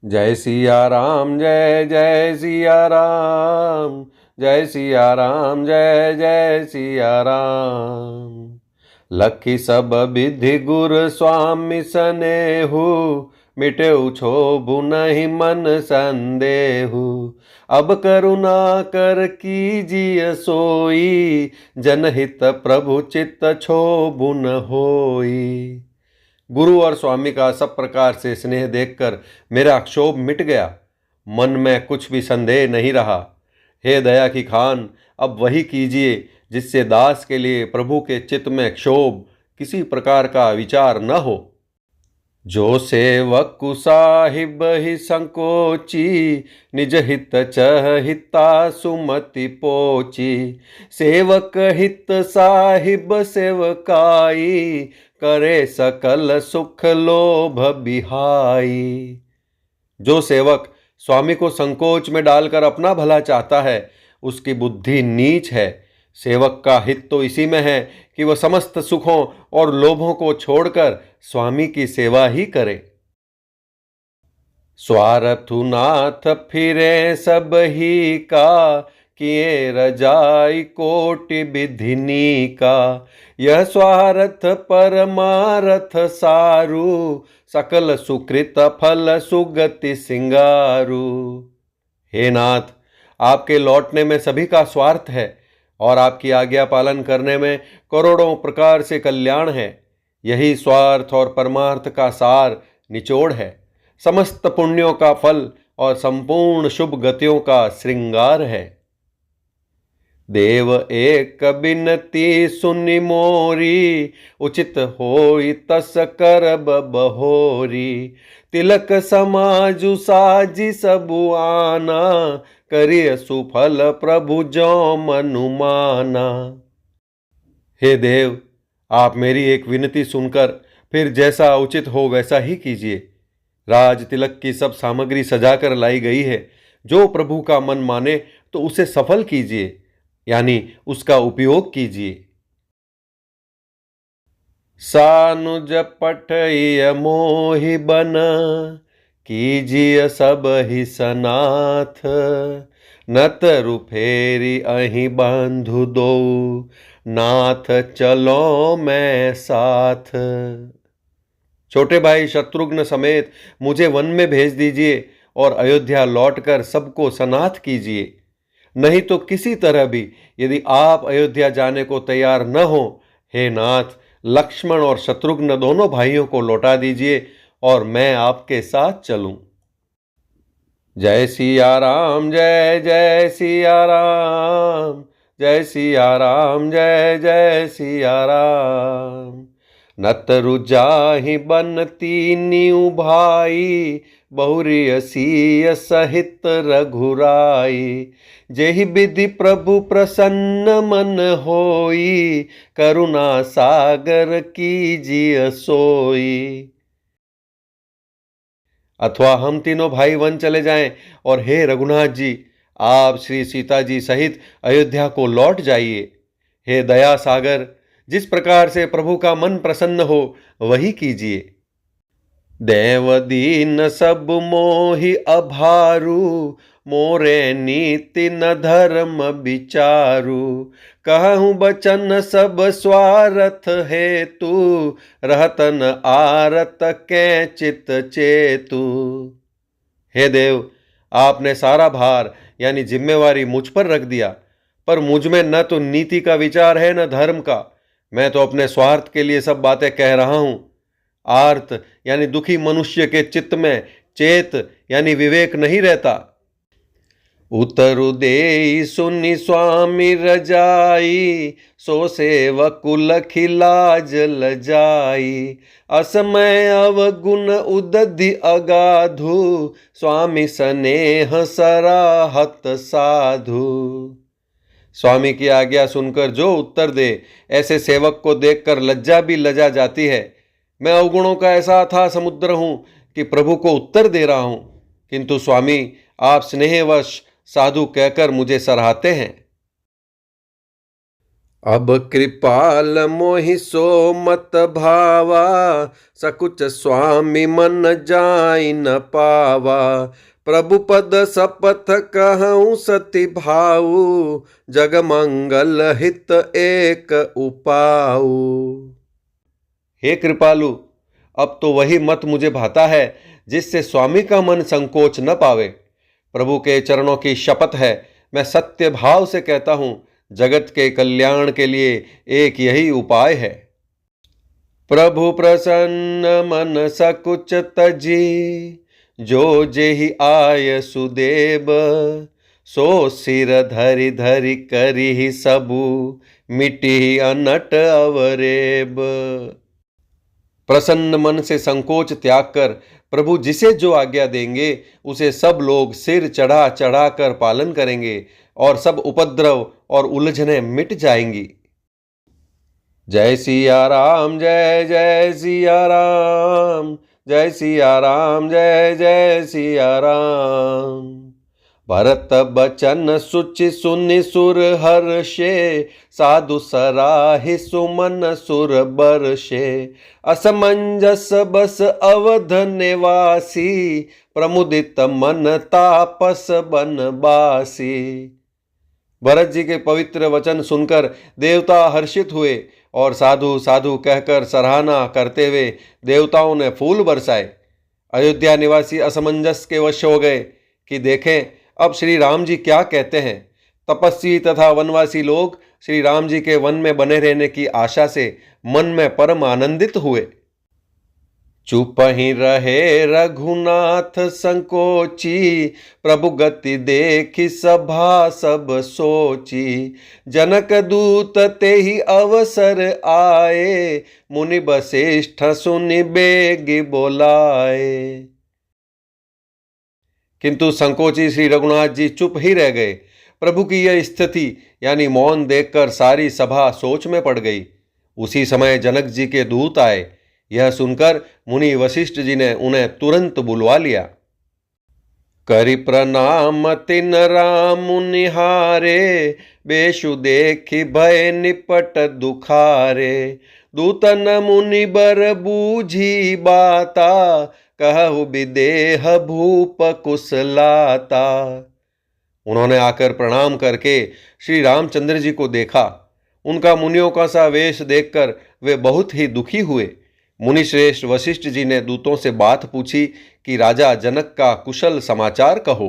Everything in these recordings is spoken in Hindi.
जय सिया राम जय जय सिया राम, जय सिया राम जय जय सिया राम। लखी सब विधि गुर स्वामी सनेहु, मिटेउ क्षोभु नहीं मन संदेहु। अब करुणा कर कीजिए सोई, जनहित प्रभु चित्त क्षोभु न होई। गुरु और स्वामी का सब प्रकार से स्नेह देखकर मेरा क्षोभ मिट गया। मन में कुछ भी संदेह नहीं रहा। हे दया की खान, अब वही कीजिए जिससे दास के लिए प्रभु के चित्त में क्षोभ किसी प्रकार का विचार न हो। जो सेवक साहिब ही संकोची, निज हित चहिता सुमति पोची। सेवक हित साहिब सेवकाई, करे सकल सुख लोभ बिहाई। जो सेवक स्वामी को संकोच में डालकर अपना भला चाहता है, उसकी बुद्धि नीच है। सेवक का हित तो इसी में है कि वह समस्त सुखों और लोभों को छोड़कर स्वामी की सेवा ही करे। स्वार्थु नाथ फिरे सब ही का, किए रजाई कोटि विधिनी का। यह स्वार्थ परमारथ सारू, सकल सुकृत फल सुगति सिंगारू। हे नाथ, आपके लौटने में सभी का स्वार्थ है और आपकी आज्ञा पालन करने में करोड़ों प्रकार से कल्याण है। यही स्वार्थ और परमार्थ का सार निचोड़ है, समस्त पुण्यों का फल और संपूर्ण शुभ गतियों का श्रृंगार है। देव एक बिनती सुनि मोरी, उचित होई तस करब बहोरी। तिलक समाजु साजी सबु आना, करिय सुफल प्रभु जो मनुमाना। हे देव, आप मेरी एक विनती सुनकर फिर जैसा उचित हो वैसा ही कीजिए। राज तिलक की सब सामग्री सजाकर लाई गई है। जो प्रभु का मन माने तो उसे सफल कीजिए, यानी उसका उपयोग कीजिए। सानुज पठय मोहि बन, कीजिए सब ही सनाथ। नत रुफेरी अहि बंधु दो, नाथ चलो मैं साथ। छोटे भाई शत्रुघ्न समेत मुझे वन में भेज दीजिए और अयोध्या लौटकर सबको सनाथ कीजिए। नहीं तो किसी तरह भी यदि आप अयोध्या जाने को तैयार न हो, हे नाथ, लक्ष्मण और शत्रुघ्न दोनों भाइयों को लौटा दीजिए और मैं आपके साथ चलूं। जय सिया राम जय जय सिया राम, जय सिया राम जय जय सिया राम। नतरु जाहि बनती नीउ भाई, बहुरिय सीय सहित रघुराई। जेहि विधि प्रभु प्रसन्न मन होई, करुणा सागर कीजिए सोई। अथवा हम तीनों भाई वन चले जाएं और हे रघुनाथ जी, आप श्री सीता जी सहित अयोध्या को लौट जाइए। हे दया सागर, जिस प्रकार से प्रभु का मन प्रसन्न हो वही कीजिए। देव दीन सब मोहि अभारू, मोरे नीति न धर्म विचारू। कहूँ बचन सब स्वार्थ हेतु, रहतन आरत कै चित चेतु। हे देव, आपने सारा भार यानी जिम्मेवारी मुझ पर रख दिया, पर मुझ में न तो नीति का विचार है न धर्म का। मैं तो अपने स्वार्थ के लिए सब बातें कह रहा हूं। आर्त यानी दुखी मनुष्य के चित्त में चेत यानी विवेक नहीं रहता। उतरु देई सुनि स्वामी रजाई, सो सेवकुल खिलाज लजाई। असमय अवगुण उदधि अगाधु, स्वामी स्नेह सराहत साधु। स्वामी की आज्ञा सुनकर जो उत्तर दे, ऐसे सेवक को देखकर लज्जा भी लजा जाती है। मैं अवगुणों का ऐसा अथाह समुद्र हूं कि प्रभु को उत्तर दे रहा हूं, किंतु स्वामी आप स्नेहवश साधु कहकर मुझे सराहते हैं। अब कृपाल मोहि सो मत भावा, सकुच स्वामी मन जाई न पावा। प्रभु पद सपथ कहूँ सति भाऊ, जग मंगल हित एक उपाऊ। हे कृपालु, अब तो वही मत मुझे भाता है जिससे स्वामी का मन संकोच न पावे। प्रभु के चरणों की शपथ है, मैं सत्य भाव से कहता हूं, जगत के कल्याण के लिए एक यही उपाय है। प्रभु प्रसन्न मन सकुच तजी, जो जेहि आय सुदेव। सो सिर धरि धरि करिहि सबु, मिटिहि अनट अवरेब। प्रसन्न मन से संकोच त्याग कर प्रभु जिसे जो आज्ञा देंगे उसे सब लोग सिर चढ़ा चढ़ा कर पालन करेंगे और सब उपद्रव और उलझनें मिट जाएंगी। जय सिया राम, जय जय सिया राम, जय सिया राम, जय जय सिया राम। भरत बचन सुचि सुनि सुर हर्षे, साधु सराहि सुमन सुर बरषे। असमंजस बस अवध निवासी, प्रमुदित मन तापस बनबासी। भरत जी के पवित्र वचन सुनकर देवता हर्षित हुए और साधु साधु कहकर सराहना करते हुए देवताओं ने फूल बरसाए। अयोध्या निवासी असमंजस के वश हो गए कि देखें अब श्री राम जी क्या कहते हैं। तपस्वी तथा वनवासी लोग श्री राम जी के वन में बने रहने की आशा से मन में परम आनंदित हुए। चुप ही रहे रघुनाथ संकोची, प्रभु गति देखी सभा सब सोची। जनक दूत ते ही अवसर आए, मुनि वशिष्ठ सुनि बेगी बोलाए। किंतु संकोची श्री रघुनाथ जी चुप ही रह गए। प्रभु की यह स्थिति यानी मौन देखकर सारी सभा सोच में पड़ गई। उसी समय जनक जी के दूत आए। यह सुनकर मुनि वशिष्ठ जी ने उन्हें तुरंत बुलवा लिया। करि प्रणाम तिन राम निहारे, बेशु देखि भय निपट दुखारे। दूतन मुनि बर बूझी बाता, कहु विदेह भूप कुशलाता। उन्होंने आकर प्रणाम करके श्री रामचंद्र जी को देखा। उनका मुनियों का सा वेश देखकर वे बहुत ही दुखी हुए। मुनिश्रेष्ठ वशिष्ठ जी ने दूतों से बात पूछी कि राजा जनक का कुशल समाचार कहो।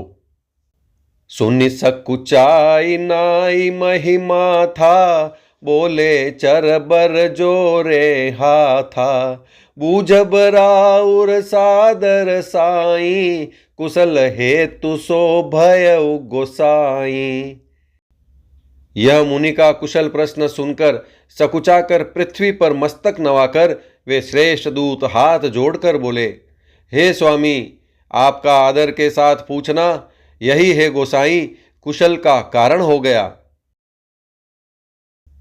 सुनि सकुचाई नाई महिमा था, बोले चरबर जोरे हाथा। बूझब राउर सादर साई, कुशल हेतु सो भयउ गोसाई। यह मुनि का कुशल प्रश्न सुनकर सकुचाकर पृथ्वी पर मस्तक नवाकर वे श्रेष्ठ दूत हाथ जोड़कर बोले, हे स्वामी, आपका आदर के साथ पूछना यही है गोसाई कुशल का कारण हो गया।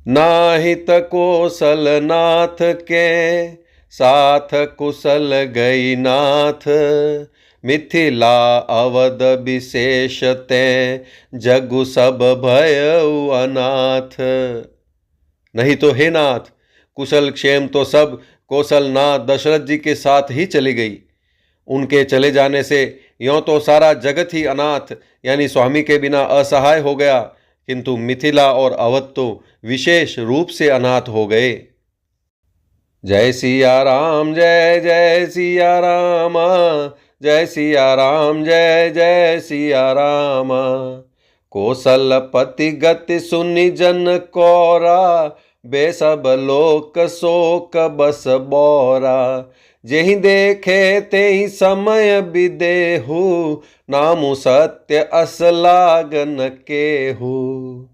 नाहित कौशल नाथ के, साथ कुशल गई नाथ। मिथिला अवध विशेष ते, जगु सब भयउ अनाथ। नहीं तो हे नाथ, कुशल क्षेम तो सब कौशलनाथ दशरथ जी के साथ ही चली गई। उनके चले जाने से यों तो सारा जगत ही अनाथ यानी स्वामी के बिना असहाय हो गया, किंतु मिथिला और अवध तो विशेष रूप से अनाथ हो गए। जय सिया राम, जय जय सिया राम, जय सिया राम, जय जय सिया राम। कौशलपति गति सुनि जन कौरा, बेसब लोक शोक बस बौरा। जेहि देखे तेहि समय विदेहु, नामु सत्य अस लागन केहू।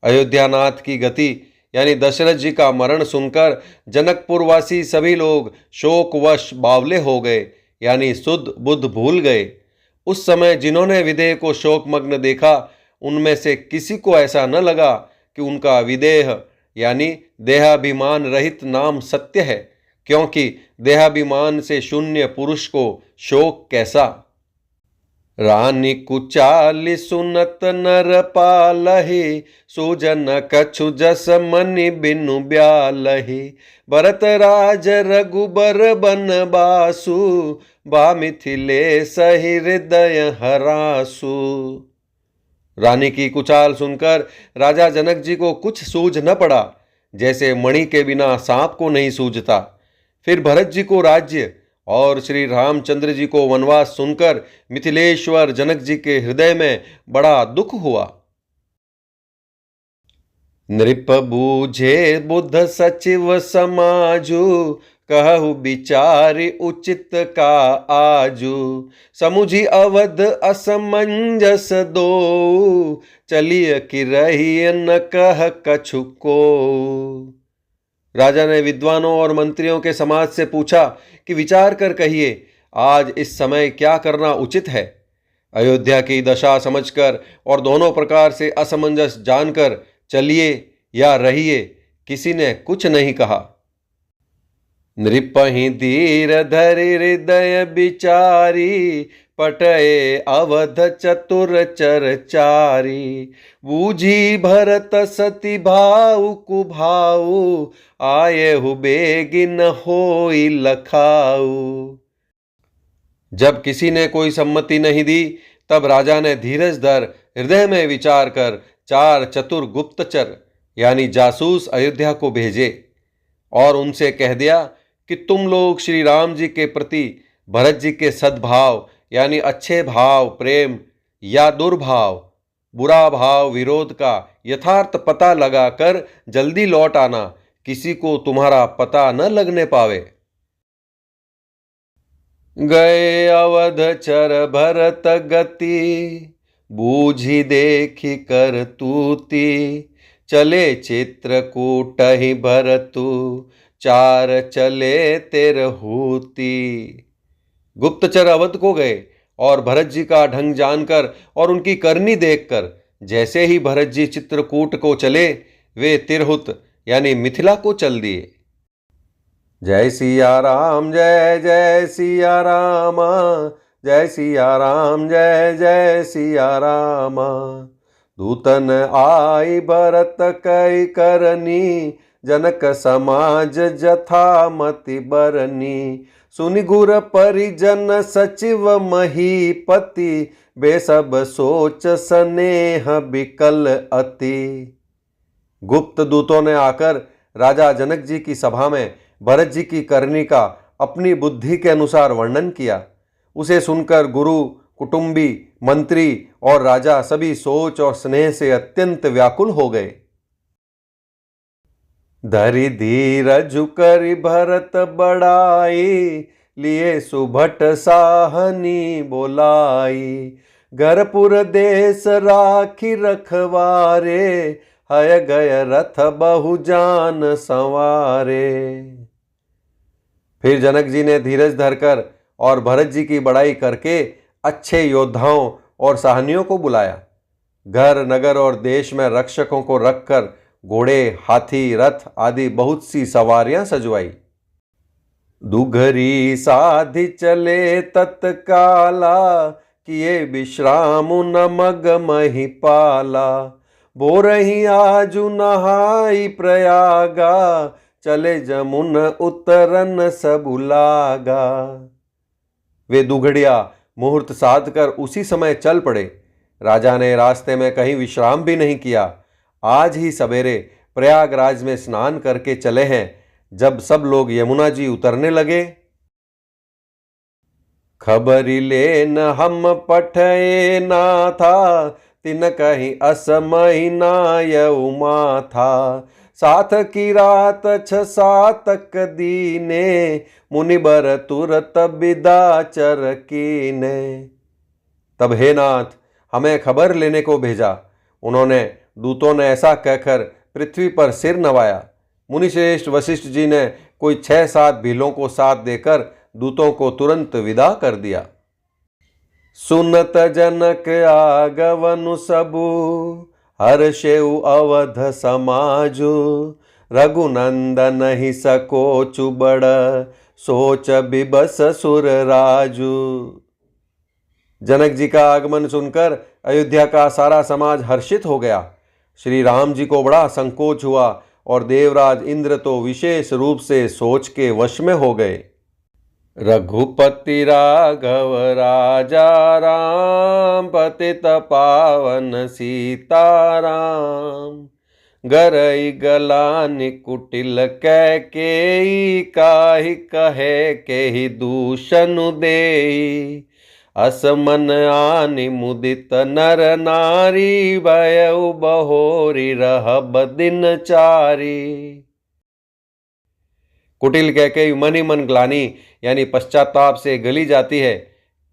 अयोध्यानाथ की गति यानी दशरथ जी का मरण सुनकर जनकपुरवासी सभी लोग शोकवश बावले हो गए यानी सुध बुध भूल गए। उस समय जिन्होंने विदेह को शोकमग्न देखा उनमें से किसी को ऐसा न लगा कि उनका विदेह यानी देहाभिमान रहित नाम सत्य है, क्योंकि देहाभिमान से शून्य पुरुष को शोक कैसा। रानी कुचाली सुनत नर पालहि, सूजन कछु जस मनि बिनु ब्यालहि। भरत राज रघुबर बन बासु, बा मिथिलेश हृदय हरासु। रानी की कुचाल सुनकर राजा जनक जी को कुछ सूझ न पड़ा, जैसे मणि के बिना सांप को नहीं सूझता। फिर भरत जी को राज्य और श्री रामचंद्र जी को वनवास सुनकर मिथिलेश्वर जनक जी के हृदय में बड़ा दुख हुआ। नृप बूझे बुध सचिव समाजु, कहु विचारि उचित का आजू। समुझी अवध असमंजस दो, चलिय कि रही न कह कछु को। राजा ने विद्वानों और मंत्रियों के समाज से पूछा कि विचार कर कहिए, आज इस समय क्या करना उचित है। अयोध्या की दशा समझकर और दोनों प्रकार से असमंजस जानकर चलिए या रहिए, किसी ने कुछ नहीं कहा। नृपहि धीर धरि हृदय विचारी, पटए अवध चतुर चरचारी। बूझी भरत सती भाऊ कुभाऊ, आये हु बेगिन होई लखाऊ। जब किसी ने कोई सम्मति नहीं दी, तब राजा ने धीरज धर हृदय में विचार कर 4 चतुर गुप्तचर यानी जासूस अयोध्या को भेजे और उनसे कह दिया कि तुम लोग श्री राम जी के प्रति भरत जी के सद्भाव यानी अच्छे भाव प्रेम या दुर्भाव बुरा भाव विरोध का यथार्थ पता लगाकर जल्दी लौट आना, किसी को तुम्हारा पता न लगने पावे। गए अवध चर भरत गति, बूझी देखी कर तूती। चले चित्रकूटहि भरतु, 4 चले तिरहुती। गुप्तचर अवध को गए और भरत जी का ढंग जानकर और उनकी करनी देखकर जैसे ही भरत जी चित्रकूट को चले, वे तिरहुत यानी मिथिला को चल दिए। जय सिया राम जय जय सिया रामा, जय सिया राम जय जय सिया रामा। दूतन आई भरत कई करनी, जनक समाज जथा मति बरनी। सुनि गुर परिजन सचिव महीपति, बेसब सोच स्नेह बिकल अति। गुप्त दूतों ने आकर राजा जनक जी की सभा में भरत जी की करनी का अपनी बुद्धि के अनुसार वर्णन किया। उसे सुनकर गुरु कुटुंबी मंत्री और राजा सभी सोच और स्नेह से अत्यंत व्याकुल हो गए। धरि धीरज करि भरत बड़ाई, लिए सुभट साहनी बोलाई। घरपुर देश राखी रखवारे, हय गय रथ बहु जान संवारे। फिर जनक जी ने धीरज धरकर और भरत जी की बड़ाई करके अच्छे योद्धाओं और साहनियों को बुलाया। घर नगर और देश में रक्षकों को रखकर घोड़े हाथी रथ आदि बहुत सी सवारियां सजवाई। दुघरी साधि चले तत्काला, किए विश्राम न मग महिपाला। बोरही आजु नहाई प्रयागा, चले जमुन उतरन सबुलागा। वे दुघड़िया मुहूर्त साध कर उसी समय चल पड़े। राजा ने रास्ते में कहीं विश्राम भी नहीं किया। आज ही सवेरे प्रयागराज में स्नान करके चले हैं। जब सब लोग यमुना जी उतरने लगे, खबरी लेन हम पठए ना था, तिन कहीं असमहि नाय उमा था। साथ की रात 6-7 दीने, मुनिबर तुरत बिदा चर कीने। तब हे नाथ, हमें खबर लेने को भेजा। उन्होंने दूतों ने ऐसा कहकर पृथ्वी पर सिर नवाया। मुनिश्रेष्ठ वशिष्ठ जी ने कोई 6-7 भीलों को साथ देकर दूतों को तुरंत विदा कर दिया। सुनत जनक आगवनु सबु, हर्षेउ अवध समाजु। रघुनंदन ही सकोचु बड़, सोच बिबस सुर राजू। जनक जी का आगमन सुनकर अयोध्या का सारा समाज हर्षित हो गया। श्री राम जी को बड़ा संकोच हुआ और देवराज इंद्र तो विशेष रूप से सोच के वश में हो गए। रघुपति राघव राजा राम, पतित पावन सीताराम। गरई गलानि कुटिल कैकेयी, काहि कहे केहि दूषनु देई। असमन आनि मुदित नर नारी, भयउ बहोरी रहब दिन चारी। कुटिल कैकेयी मन ही मन ग्लानि यानी पश्चाताप से गली जाती है,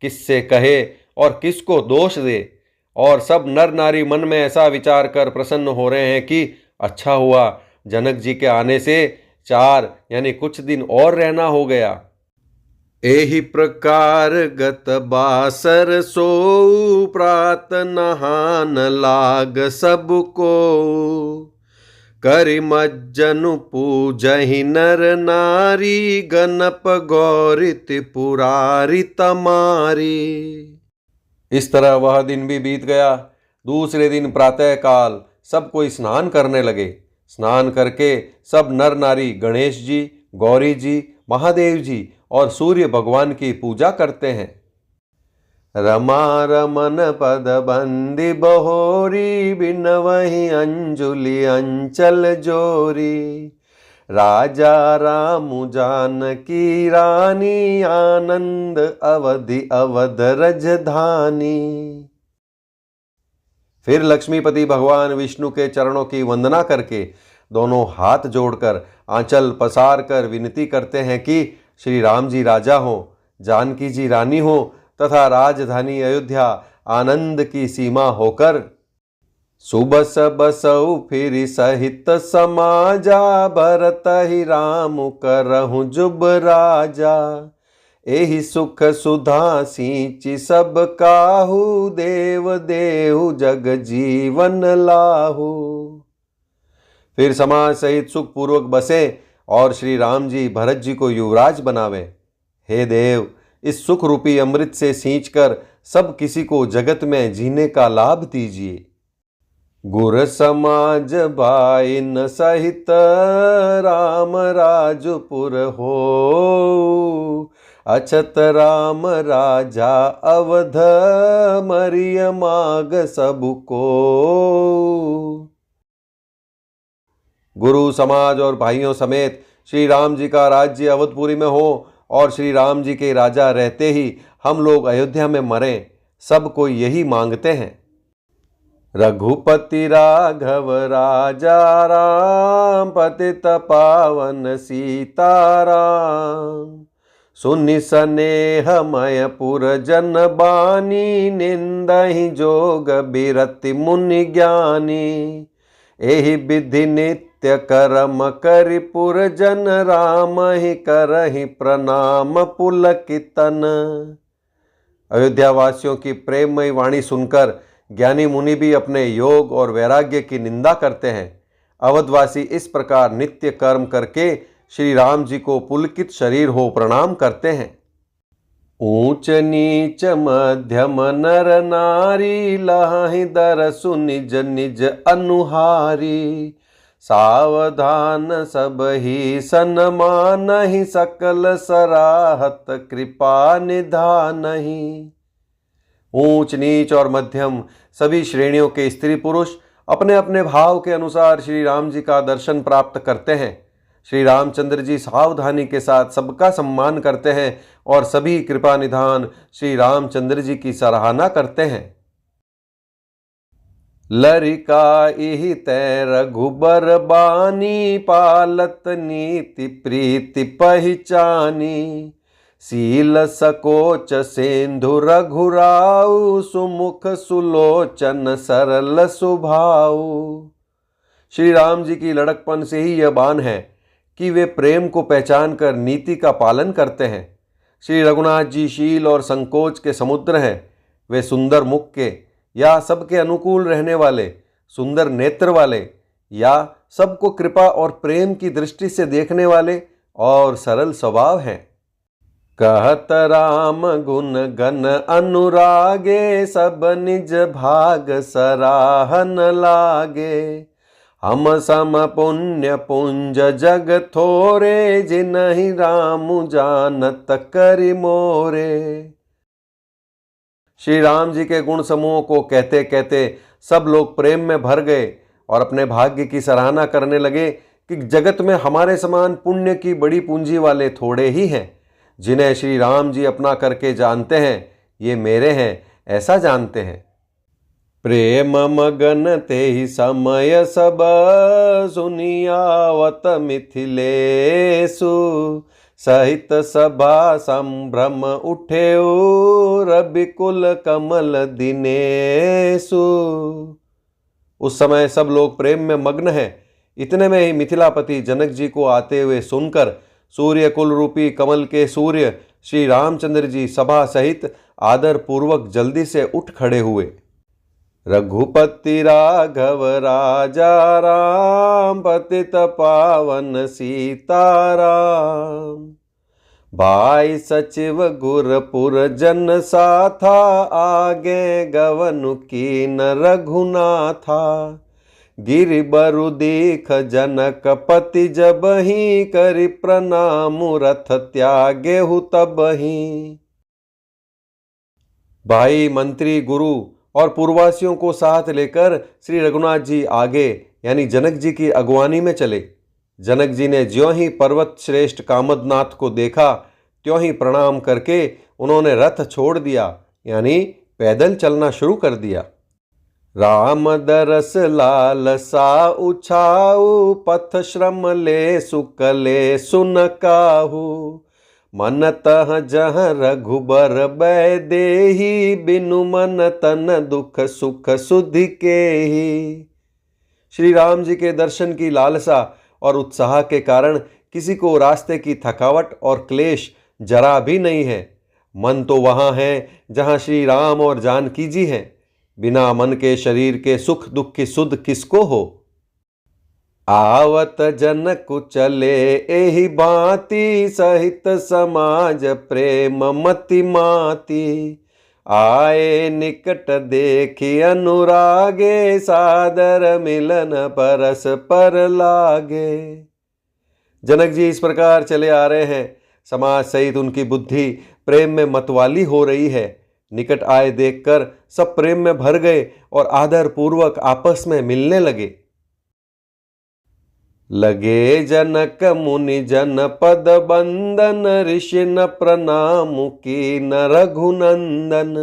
किससे कहे और किसको दोष दे। और सब नर नारी मन में ऐसा विचार कर प्रसन्न हो रहे हैं कि अच्छा हुआ जनक जी के आने से 4 यानी कुछ दिन और रहना हो गया। एहि प्रकार गत बासर सोऊ, प्रात नहान लाग सबको। करि मज्जनु पूजहि नर नारी, गणप गौरी त्रिपुरारी तमारी। इस तरह वह दिन भी बीत गया। दूसरे दिन प्रातः काल सब कोई स्नान करने लगे। स्नान करके सब नर नारी गणेश जी, गौरी जी, महादेव जी और सूर्य भगवान की पूजा करते हैं। रमा रमन पद बंदी बहोरी, बिनवहि अंजुलि अंचल जोरी। राजा राम जानकी रानी, आनंद अवधि अवध रजधानी। फिर लक्ष्मीपति भगवान विष्णु के चरणों की वंदना करके दोनों हाथ जोड़कर आंचल पसार कर विनती करते हैं कि श्री राम जी राजा हों, जानकी जी रानी हो तथा राजधानी अयोध्या आनंद की सीमा होकर। सुबस बसऊ फिर सहित समाजा, भरत ही राम करहु जुब राजा। एहि सुख सुधा सींचि सब काहू, देव देहु जग जीवन लाहू। फिर समाज सहित सुख पूर्वक बसे और श्री राम जी भरत जी को युवराज बनावे। हे देव, इस सुख रूपी अमृत से सींचकर सब किसी को जगत में जीने का लाभ दीजिए। गुर समाज भाइन सहित, राम राजपुर हो। अछत राम राजा अवध, मरिय माग सबको। गुरु समाज और भाइयों समेत श्री राम जी का राज्य अवधपुरी में हो और श्री राम जी के राजा रहते ही हम लोग अयोध्या में मरें, सब कोई यही मांगते हैं। रघुपति राघव राजा राम, पतित पावन सीताराम। सुनि स्नेहमय पुर जन बानी, निंदहि जोग बिरति मुनि ज्ञानी। एहि विधि नित्य कर्म करि पुर जन, राम ही करहि प्रणाम पुलकितन। अयोध्या वासियों की प्रेममयी वाणी सुनकर ज्ञानी मुनि भी अपने योग और वैराग्य की निंदा करते हैं। अवधवासी इस प्रकार नित्य कर्म करके श्री राम जी को पुलकित शरीर हो प्रणाम करते हैं। ऊंच नीच मध्यम नर नारी, लाहि दरसु निज निज अनुहारी। सावधान सब ही सन्मानहि, सकल सराहत कृपा निधानहि। ऊंच नीच और मध्यम सभी श्रेणियों के स्त्री पुरुष अपने अपने भाव के अनुसार श्री राम जी का दर्शन प्राप्त करते हैं। श्री रामचंद्र जी सावधानी के साथ सबका सम्मान करते हैं और सभी कृपा निधान श्री रामचंद्र जी की सराहना करते हैं। लरिका इहि तै रघुबर बानी, पालत नीति प्रीति पहिचानी। सील सकोच सेंधु रघुराऊ, सुमुख सुलोचन सरल सुभाऊ। श्री राम जी की लड़कपन से ही यह बान है कि वे प्रेम को पहचान कर नीति का पालन करते हैं। श्री रघुनाथ जी शील और संकोच के समुद्र हैं। वे सुंदर मुख के या सबके अनुकूल रहने वाले, सुंदर नेत्र वाले या सबको कृपा और प्रेम की दृष्टि से देखने वाले और सरल स्वभाव हैं। कहत राम गुण गण अनुरागे, सब निज भाग सराहन लागे। हम सम पुण्य पुंज जग थोरे, जिनहि राम जानत करि मोरे। श्री राम जी के गुण समूहों को कहते कहते सब लोग प्रेम में भर गए और अपने भाग्य की सराहना करने लगे कि जगत में हमारे समान पुण्य की बड़ी पूंजी वाले थोड़े ही हैं। जिन्हें श्री राम जी अपना करके जानते हैं, ये मेरे हैं ऐसा जानते हैं। प्रेम मगन ते ही समय सब, सुनियावत मिथिलेसु। सहित सभा संभ्रम उठे, रविकुल कमल दिनेसु। उस समय सब लोग प्रेम में मग्न हैं। इतने में ही मिथिलापति जनक जी को आते हुए सुनकर सूर्य कुल रूपी कमल के सूर्य श्री रामचंद्र जी सभा सहित आदर पूर्वक जल्दी से उठ खड़े हुए। रघुपति राघव राजा राम, पतित पावन सीताराम। भाई सचिव गुरपुर जन साथा, आगे गवनु कीन रघुनाथा। गिरि बरु दीख जनक पति, जब ही करि प्रणाम रथ त्यागे हु तबहि। भाई मंत्री गुरु और पूर्ववासियों को साथ लेकर श्री रघुनाथ जी आगे यानी जनक जी की अगुवानी में चले। जनक जी ने ज्यों ही पर्वत श्रेष्ठ कामदनाथ को देखा, त्यों ही प्रणाम करके उन्होंने रथ छोड़ दिया यानी पैदल चलना शुरू कर दिया। राम दरस लाल सा उछाऊ, पथ श्रम ले सुकले सुन काहू। मन तह जह रघुबर बै देही, बिनु मन तन दुख सुख सुधि केही। श्री राम जी के दर्शन की लालसा और उत्साह के कारण किसी को रास्ते की थकावट और क्लेश जरा भी नहीं है। मन तो वहाँ है जहाँ श्री राम और जानकी जी हैं। बिना मन के शरीर के सुख दुख की सुध किसको हो। आवत जनक चले एहि बाती, सहित समाज प्रेम मति माती। आए निकट देखी अनुरागे, सादर मिलन परस पर लागे। जनक जी इस प्रकार चले आ रहे हैं। समाज सहित उनकी बुद्धि प्रेम में मतवाली हो रही है। निकट आए देखकर सब प्रेम में भर गए और आदर पूर्वक आपस में मिलने लगे। लगे जनक मुनि जन पद बंदन, ऋषि न प्रणाम की न रघुनंदन।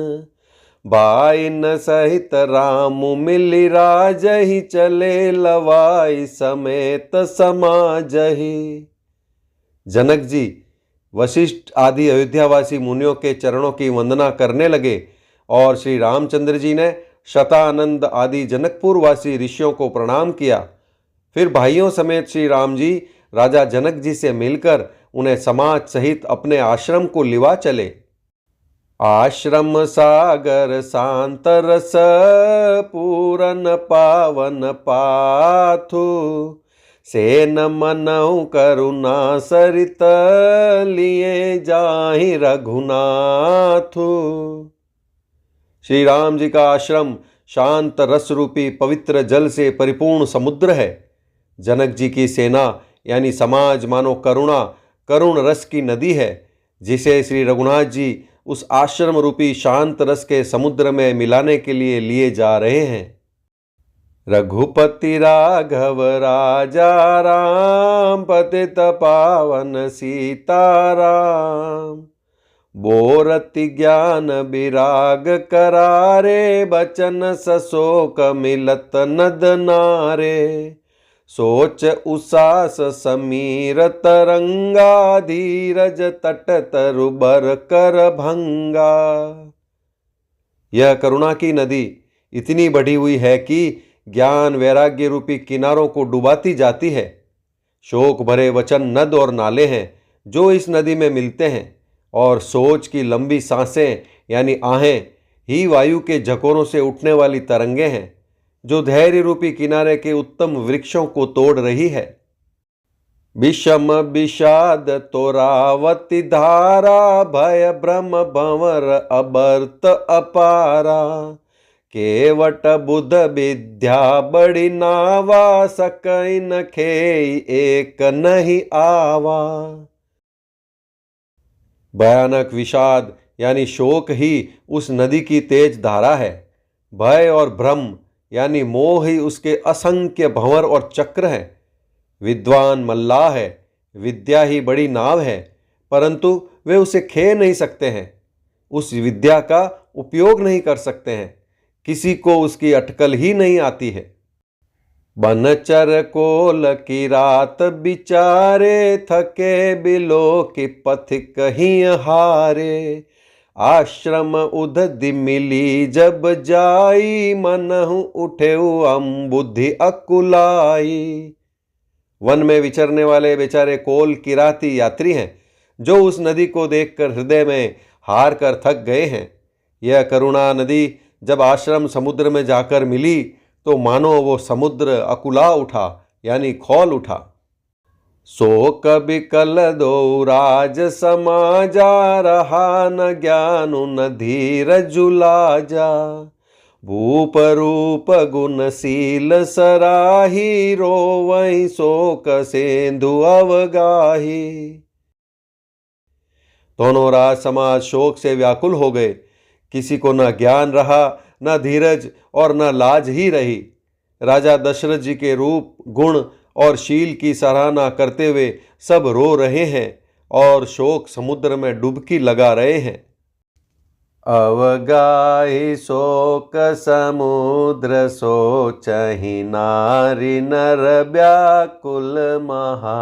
भाई न सहित राम मिली राजहि, चले लवाई समेत समाजहि। जनक जी वशिष्ठ आदि अयोध्यावासी मुनियों के चरणों की वंदना करने लगे और श्री रामचंद्र जी ने शतानंद आदि जनकपुरवासी ऋषियों को प्रणाम किया। फिर भाइयों समेत श्री राम जी राजा जनक जी से मिलकर उन्हें समाज सहित अपने आश्रम को लिवा चले। आश्रम सागर शांत रस, पूरन पावन पाथु। सेन मनहु करुणा सरित, लिए जाहि रघुनाथु। श्री राम जी का आश्रम शांत रस रूपी पवित्र जल से परिपूर्ण समुद्र है। जनक जी की सेना यानी समाज मानो करुण रस की नदी है, जिसे श्री रघुनाथ जी उस आश्रम रूपी शांत रस के समुद्र में मिलाने के लिए लिए जा रहे हैं। रघुपति राघव राजा राम, पतित पावन सीताराम। बोरति ज्ञान विराग करारे, बचन सशोक मिलत नद नारे। सोच उसास समीर तरंगा, धीरज तट तरुबर कर भंगा। यह करुणा की नदी इतनी बढ़ी हुई है कि ज्ञान वैराग्य रूपी किनारों को डुबाती जाती है। शोक भरे वचन नद और नाले हैं जो इस नदी में मिलते हैं, और सोच की लंबी सांसें यानी आहें ही वायु के झकोरों से उठने वाली तरंगे हैं, जो धैर्य रूपी किनारे के उत्तम वृक्षों को तोड़ रही है। विषम विषाद तोरावती धारा, भय भ्रम भंवर अबर्त अपारा। केवट बुध विद्या बड़ी नावा, सकई न खेई एक नहीं आवा। भयानक विषाद यानी शोक ही उस नदी की तेज धारा है। भय और भ्रम यानी मोह ही उसके असंख्य भंवर और चक्र हैं। विद्वान मल्लाह है, विद्या ही बड़ी नाव है, परंतु वे उसे खे नहीं सकते हैं, उस विद्या का उपयोग नहीं कर सकते हैं। किसी को उसकी अटकल ही नहीं आती है। बनचर कोल की रात बिचारे, थके बिलो की पथ कहीं हारे। आश्रम उदधि मिली जब जाई, मनहु उठे बुद्धि अकुलाई। वन में विचरने वाले बेचारे कोल किराती यात्री हैं, जो उस नदी को देखकर हृदय में हार कर थक गए हैं। यह करुणा नदी जब आश्रम समुद्र में जाकर मिली तो मानो वो समुद्र अकुला उठा यानी खौल उठा। सो कभी कल दो राज समाजा, रहा न ज्ञानु न धीरजु लाजा। भूप रूप गुणशील सराही, रोवई शोक सेंधु अवगाही। दोनों राज समाज शोक से व्याकुल हो गए। किसी को न ज्ञान रहा, न धीरज और न लाज ही रही। राजा दशरथ जी के रूप, गुण और शील की सराहना करते हुए सब रो रहे हैं और शोक समुद्र में डुबकी लगा रहे हैं। अवगाही शोक समुद्र, सोचहि नारी नर व्याकुल महा।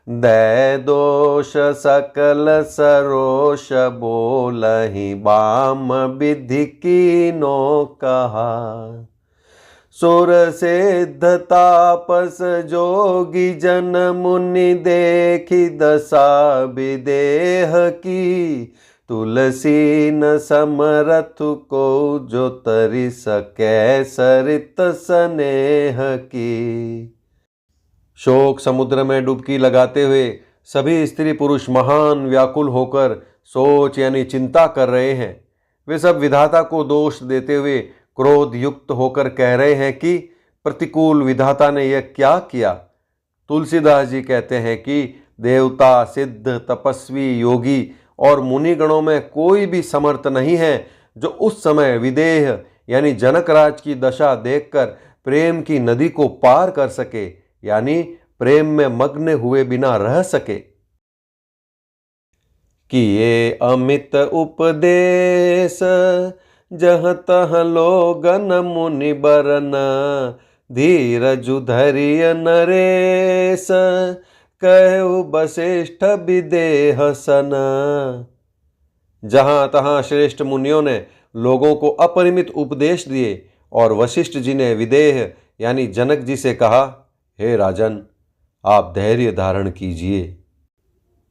दय दोष सकल सरोष, बोलहि बाम विधि कीनो कहा। सुर सिद्ध तापस जोगी जन, मुनि देखी दशा विदेह की। तुलसी न समरथ को, जो तरि सकै सरित स्नेह की। शोक समुद्र में डुबकी लगाते हुए सभी स्त्री पुरुष महान व्याकुल होकर सोच यानी चिंता कर रहे हैं। वे सब विधाता को दोष देते हुए क्रोध युक्त होकर कह रहे हैं कि प्रतिकूल विधाता ने यह क्या किया। तुलसीदास जी कहते हैं कि देवता, सिद्ध, तपस्वी, योगी और मुनिगणों में कोई भी समर्थ नहीं है जो उस समय विदेह यानी जनकराज की दशा देखकर प्रेम की नदी को पार कर सके, यानी प्रेम में मग्न हुए बिना रह सके। किए अमित उपदेश, जहाँ तहाँ लोगन मुनि बरन। धीरजु धरिय नरेश, कहु वशिष्ठ विदेह सन। जहाँ तहाँ श्रेष्ठ मुनियों ने लोगों को अपरिमित उपदेश दिए और वशिष्ठ जी ने विदेह यानी जनक जी से कहा, हे राजन, आप धैर्य धारण कीजिए।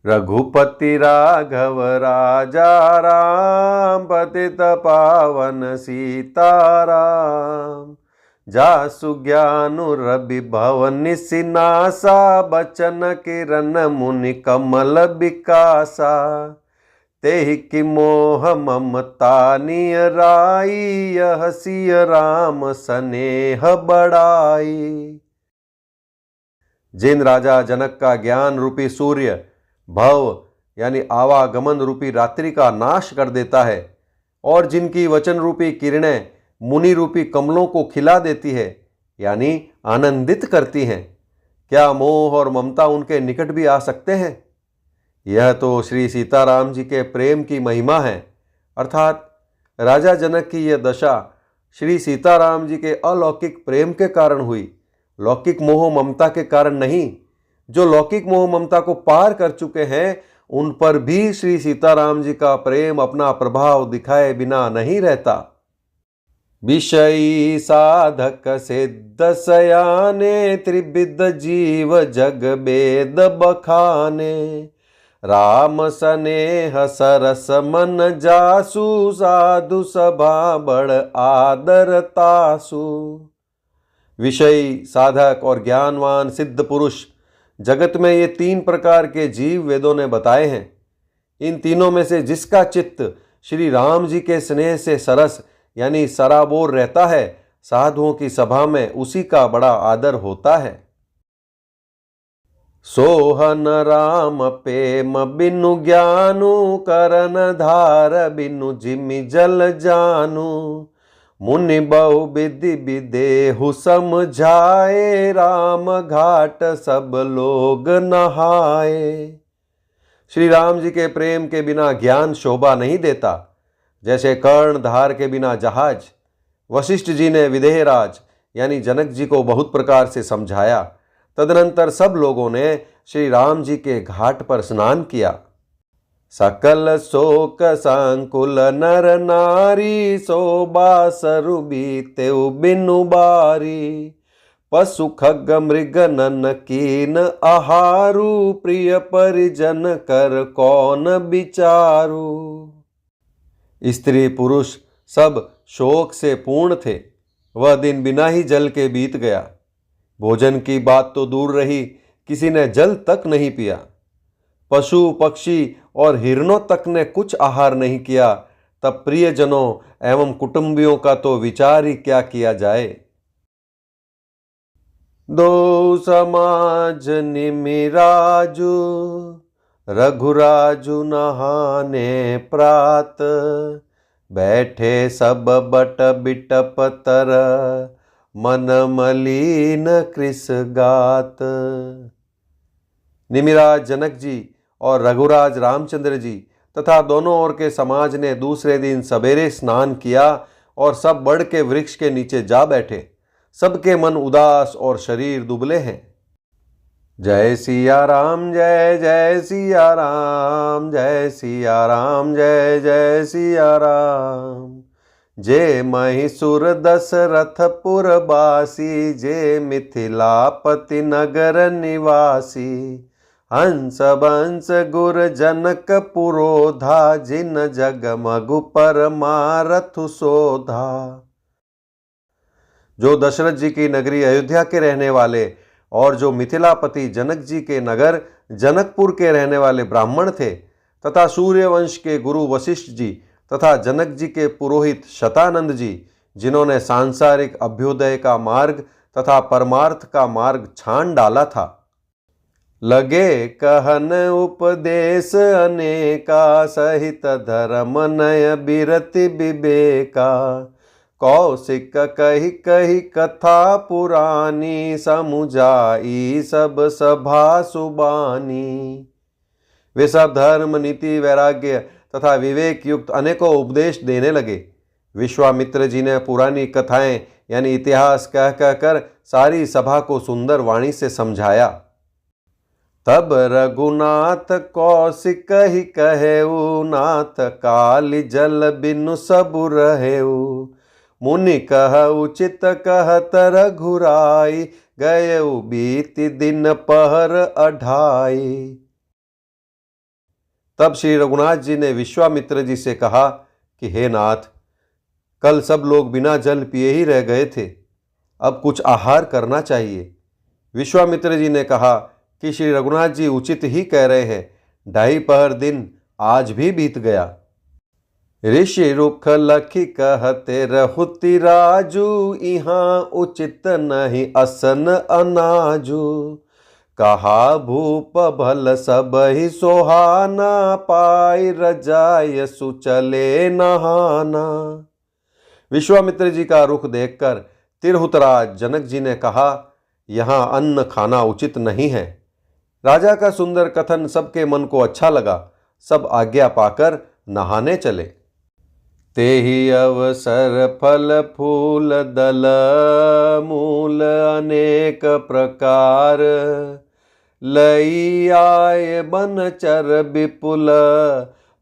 रघुपति राघव राजा राम, पतित पावन सीताराम। जासु ज्ञानु रवि भव निसिनासा, बचन किरण मुनि कमल विकासा। तेहि कि मोह ममता नियराई, यह सिय राम स्नेह बढ़ाई। जिन राजा जनक का ज्ञान रूपी सूर्य भव यानी आवागमन रूपी रात्रि का नाश कर देता है और जिनकी वचन रूपी किरणें मुनि रूपी कमलों को खिला देती है यानी आनंदित करती हैं, क्या मोह और ममता उनके निकट भी आ सकते हैं। यह तो श्री सीताराम जी के प्रेम की महिमा है। अर्थात राजा जनक की यह दशा श्री सीताराम जी के अलौकिक प्रेम के कारण हुई, लौकिक मोह ममता के कारण नहीं। जो लौकिक मोह ममता को पार कर चुके हैं उन पर भी श्री सीताराम जी का प्रेम अपना प्रभाव दिखाए बिना नहीं रहता। विषयी साधक सिद्ध सयाने, त्रिविध जीव जग वेद बखाने। राम स्नेह सरस मन जासु, साधु सभा बड़ आदर तासु। विषयी, साधक और ज्ञानवान सिद्ध पुरुष जगत में ये 3 प्रकार के जीव वेदों ने बताए हैं। इन तीनों में से जिसका चित्त श्री राम जी के स्नेह से सरस यानी सराबोर रहता है, साधुओं की सभा में उसी का बड़ा आदर होता है। सोहन राम प्रेम बिनु ज्ञानु, करन धार बिनु जिमि जल जानु। मुनि बहु विधि विदेहु समझाए, राम घाट सब लोग नहाए। श्री राम जी के प्रेम के बिना ज्ञान शोभा नहीं देता, जैसे कर्ण धार के बिना जहाज। वशिष्ठ जी ने विदेहराज यानी जनक जी को बहुत प्रकार से समझाया। तदनंतर सब लोगों ने श्री राम जी के घाट पर स्नान किया। सकल शोक संकुल नर नारी, शोभा सरु बीते बिनु बारी। पशु खग मृग नन कीन आहारू, प्रिय परिजन कर कौन विचारू। स्त्री पुरुष सब शोक से पूर्ण थे। वह दिन बिना ही जल के बीत गया। भोजन की बात तो दूर रही, किसी ने जल तक नहीं पिया। पशु पक्षी और हिरणों तक ने कुछ आहार नहीं किया। तब प्रियजनों एवं कुटुंबियों का तो विचार ही क्या किया जाए। दो समाज निमिराजू, रघुराजू नहाने प्रात। बैठे सब बट बिटप तर, मन मलिन कृस गात। निमिराज जनक जी और रघुराज रामचंद्र जी तथा दोनों ओर के समाज ने दूसरे दिन सवेरे स्नान किया और सब बड़ के वृक्ष के नीचे जा बैठे। सबके मन उदास और शरीर दुबले हैं। जय सिया राम जय जय सिया राम, जय सिया राम जय जय सिया राम। जे महिषुर दशरथपुर बासी, जे मिथिलापति नगर निवासी। हंस बंस गुर जनक पुरोधा, जिन जगमगु परमारथु शोधा। जो दशरथ जी की नगरी अयोध्या के रहने वाले और जो मिथिलापति जनक जी के नगर जनकपुर के रहने वाले ब्राह्मण थे, तथा सूर्यवंश के गुरु वशिष्ठ जी तथा जनक जी के पुरोहित शतानंद जी, जिन्होंने सांसारिक अभ्युदय का मार्ग तथा परमार्थ का मार्ग छान डाला था। लगे कहन उपदेश अनेका, सहित धर्म नय बिरति विवेका। कौशिक कही कही कथा पुरानी, समुझाई सब सभा सुबानी। वे सब धर्म नीति वैराग्य तथा विवेक युक्त अनेकों उपदेश देने लगे। विश्वामित्र जी ने पुरानी कथाएं यानी इतिहास कह कहकर सारी सभा को सुंदर वाणी से समझाया। तब रघुनाथ कौशिक ही कहेऊ, नाथ काल जल बिनु सबु रहेऊ। मुनि कह उचित कहत रघुराई, गयऊ बीति दिन पहर अढ़ाई। तब श्री रघुनाथ जी ने विश्वामित्र जी से कहा कि हे नाथ, कल सब लोग बिना जल पिए ही रह गए थे, अब कुछ आहार करना चाहिए। विश्वामित्र जी ने कहा कि श्री रघुनाथ जी उचित ही कह रहे हैं, 2.5 पहर दिन आज भी बीत गया। ऋषि रुख लखी कहते रहुति राजू, यहाँ उचित नहीं असन अनाजू। कहा भूप भल सब ही सोहाना, पाई रजाय सुचले नहाना। विश्वामित्र जी का रुख देखकर तिरहुतराज जनक जी ने कहा, यहाँ अन्न खाना उचित नहीं है। राजा का सुंदर कथन सबके मन को अच्छा लगा। सब आज्ञा पाकर नहाने चले। तेहि अवसर फल फूल दल मूल अनेक प्रकार, लई आए बनचर विपुल।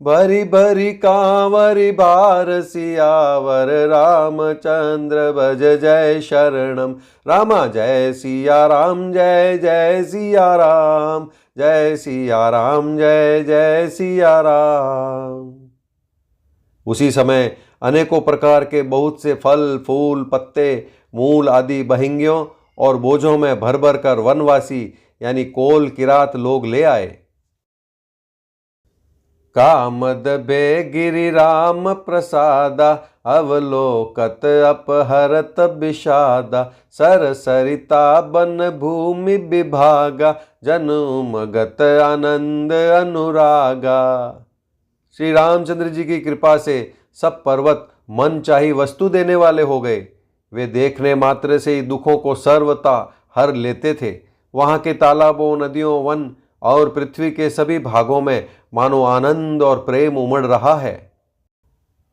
भरी भरी कांवरी भार सियावर, रामचंद्र भज जय शरणम। रामा जय सिया राम जय जय सिया राम, जय सिया राम जय जय सिया राम। उसी समय अनेकों प्रकार के बहुत से फल फूल पत्ते मूल आदि बहिंगियों और बोझों में भर भर कर वनवासी यानी कोल किरात लोग ले आए। कामद बे गिरिराम प्रसादा, अवलोकत अपहरत विषादा, सर सरिता बन भूमि विभागा, जनुमगत आनंद अनुरागा। श्री रामचंद्र जी की कृपा से सब पर्वत मन चाही वस्तु देने वाले हो गए। वे देखने मात्र से ही दुखों को सर्वथा हर लेते थे। वहां के तालाबों, नदियों, वन और पृथ्वी के सभी भागों में मानो आनंद और प्रेम उमड़ रहा है।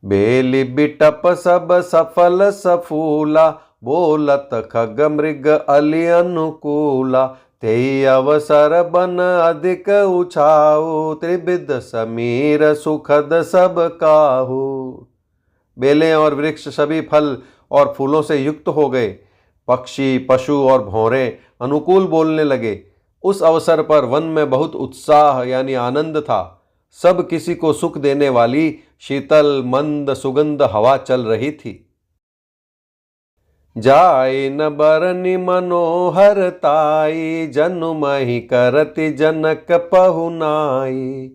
बेली बिटप सब सफल सफूला, बोलत खग मृग अली अनुकूला, तेई अवसर बन अधिक उछाऊ, त्रिविध समीर सुखद सब काहू। बेलें और वृक्ष सभी फल और फूलों से युक्त हो गए। पक्षी, पशु और भौरें अनुकूल बोलने लगे। उस अवसर पर वन में बहुत उत्साह यानी आनंद था। सब किसी को सुख देने वाली शीतल मंद सुगंध हवा चल रही थी। जाय न बरनि मनोहर ताई, जनु मही करति जनक पहुनाई,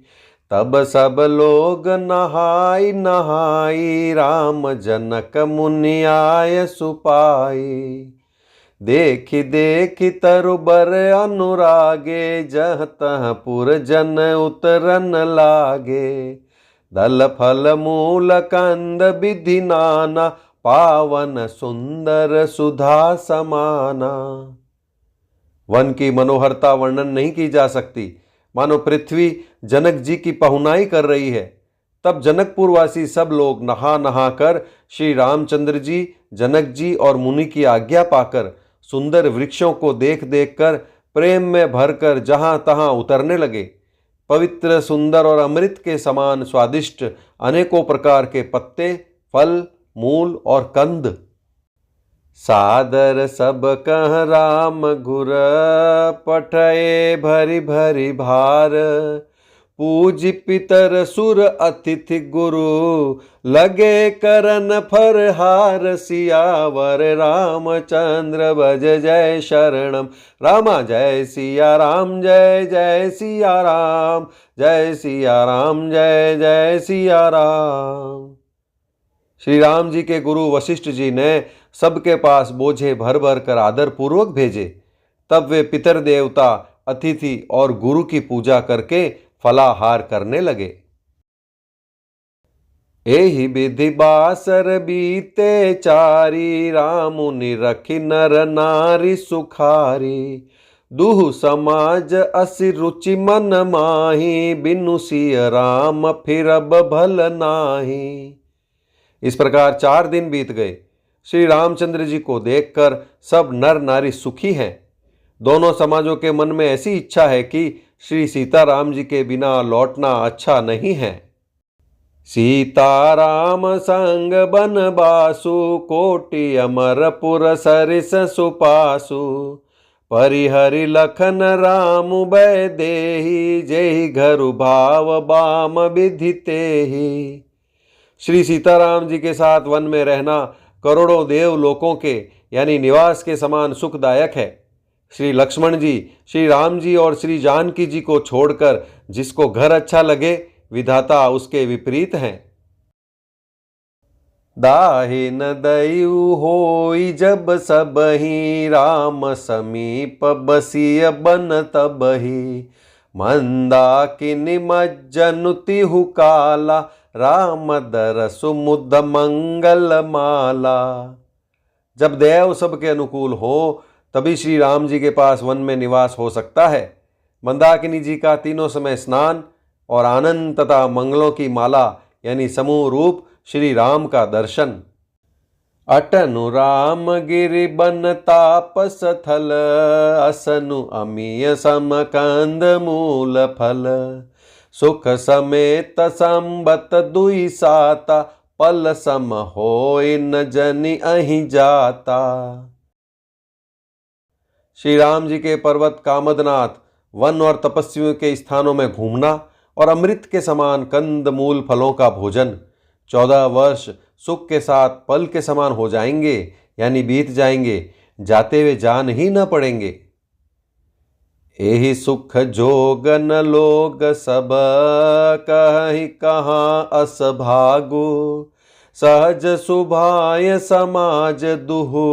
तब सब लोग नहाई नहाई, राम जनक मुनि आय सुपाई। देखि देखि तरुबर अनुरागे, जह तह पुर जन उतरन लागे, दल फल मूल कंद विधि नाना, पावन सुंदर सुधा समाना। वन की मनोहरता वर्णन नहीं की जा सकती, मानो पृथ्वी जनक जी की पहुनाई कर रही है। तब जनकपुर वासी सब लोग नहा नहा कर श्री रामचंद्र जी, जनक जी और मुनि की आज्ञा पाकर सुंदर वृक्षों को देख देख कर प्रेम में भरकर जहां तहां उतरने लगे। पवित्र, सुंदर और अमृत के समान स्वादिष्ट अनेकों प्रकार के पत्ते, फल, मूल और कंद। सादर सब कह राम गुर, पठये भरी भरी भार, पूज पितर सुर अतिथि गुरु, लगे करन फरहार, सियावर रामचंद्र भज जय शरणम, रामा जय सिया राम, जय जय सिया राम, जय सिया राम, जय जय सिया राम। श्री राम जी के गुरु वशिष्ठ जी ने सबके पास बोझे भर भर कर आदर पूर्वक भेजे। तब वे पितर देवता, अतिथि और गुरु की पूजा करके फलाहार करने लगे। एहि विधि बासर बीते चारी, रामुनि रखी नर नारी सुखारी, दुहु समाज असि रुचि मन माही, बिनु सिय राम फिरब भल नाही। इस प्रकार 4 दिन बीत गए। श्री रामचंद्र जी को देखकर सब नर नारी सुखी हैं। दोनों समाजों के मन में ऐसी इच्छा है कि श्री सीताराम जी के बिना लौटना अच्छा नहीं है। सीताराम संग बनबासु, कोटि अमरपुर सरिस सुपासु, परिहरि लखन राम बै देहि, जेहि घरु भाव बाम विधि तेहि। श्री सीताराम जी के साथ वन में रहना करोड़ों देव लोकों के यानी निवास के समान सुखदायक है। श्री लक्ष्मण जी, श्री राम जी और श्री जानकी जी को छोड़कर जिसको घर अच्छा लगे, विधाता उसके विपरीत हैं। दाहि न दयु होई जब सबहि, राम समीप बसिय बन तबहि, मंदाकिनी मज्जनु तिहु काला, राम दरसु मुद मंगल माला। जब देव सबके अनुकूल हो तभी श्री राम जी के पास वन में निवास हो सकता है। मंदाकिनी जी का तीनों समय स्नान और आनंद तथा मंगलों की माला यानी समूह रूप श्री राम का दर्शन। अटनु राम गिरि बन तापस थल, असनु अमीय सम कंद मूल फल, सुख समेत संबत दुई साता, पल सम होय न जनि अहि जाता। श्री राम जी के पर्वत कामदनाथ, वन और तपस्वियों के स्थानों में घूमना और अमृत के समान कंद मूल फलों का भोजन 14 वर्ष सुख के साथ पल के समान हो जाएंगे यानी बीत जाएंगे, जाते हुए जान ही न पड़ेंगे। एहि सुख जोगन लोग सब, कहि कहाँ अस भागु। सहज सुभाय समाज दुहु,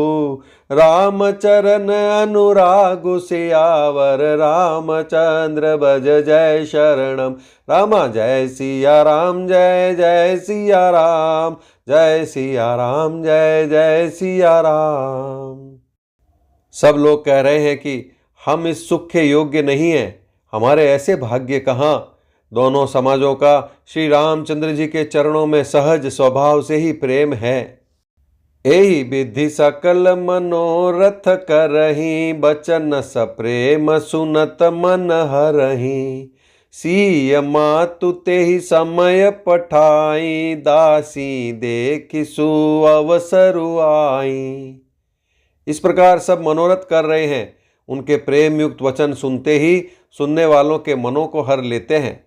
राम चरण अनुरागु। सियावर रामचंद्र भज जय शरणम। रामा जय सिया राम, जय जय सिया राम, जय सिया राम, जय जय सिया राम। सब लोग कह रहे हैं कि हम इस सुख के योग्य नहीं हैं, हमारे ऐसे भाग्य कहाँ। दोनों समाजों का श्री रामचंद्र जी के चरणों में सहज स्वभाव से ही प्रेम है। एहि विधि सकल मनोरथ करही, बचन सप्रेम सुनत मन हरही। सिय मातु तेहि समय पठाई, दासी देखि सुअवसरु आई। इस प्रकार सब मनोरथ कर रहे हैं। उनके प्रेम युक्त वचन सुनते ही सुनने वालों के मनों को हर लेते हैं।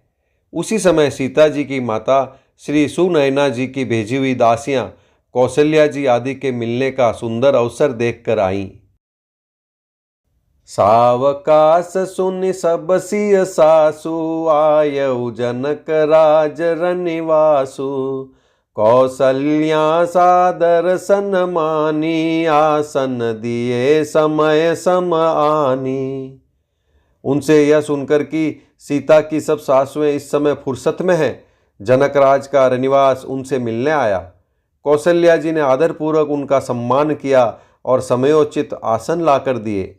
उसी समय सीता जी की माता श्री सुनयना जी की भेजी हुई दासियां कौशल्या जी आदि के मिलने का सुंदर अवसर देखकर आईं। सावकाश सुनि सब सिय सासु, आयउ जनक राज रनिवासु। कौसल्या सादर सन्मानी, आसन दिए समय सम आनी। उनसे यह सुनकर कि सीता की सब सासुएं इस समय फुर्सत में हैं, जनकराज का रनिवास उनसे मिलने आया। कौशल्या जी ने आदरपूर्वक उनका सम्मान किया और समयोचित आसन लाकर दिए।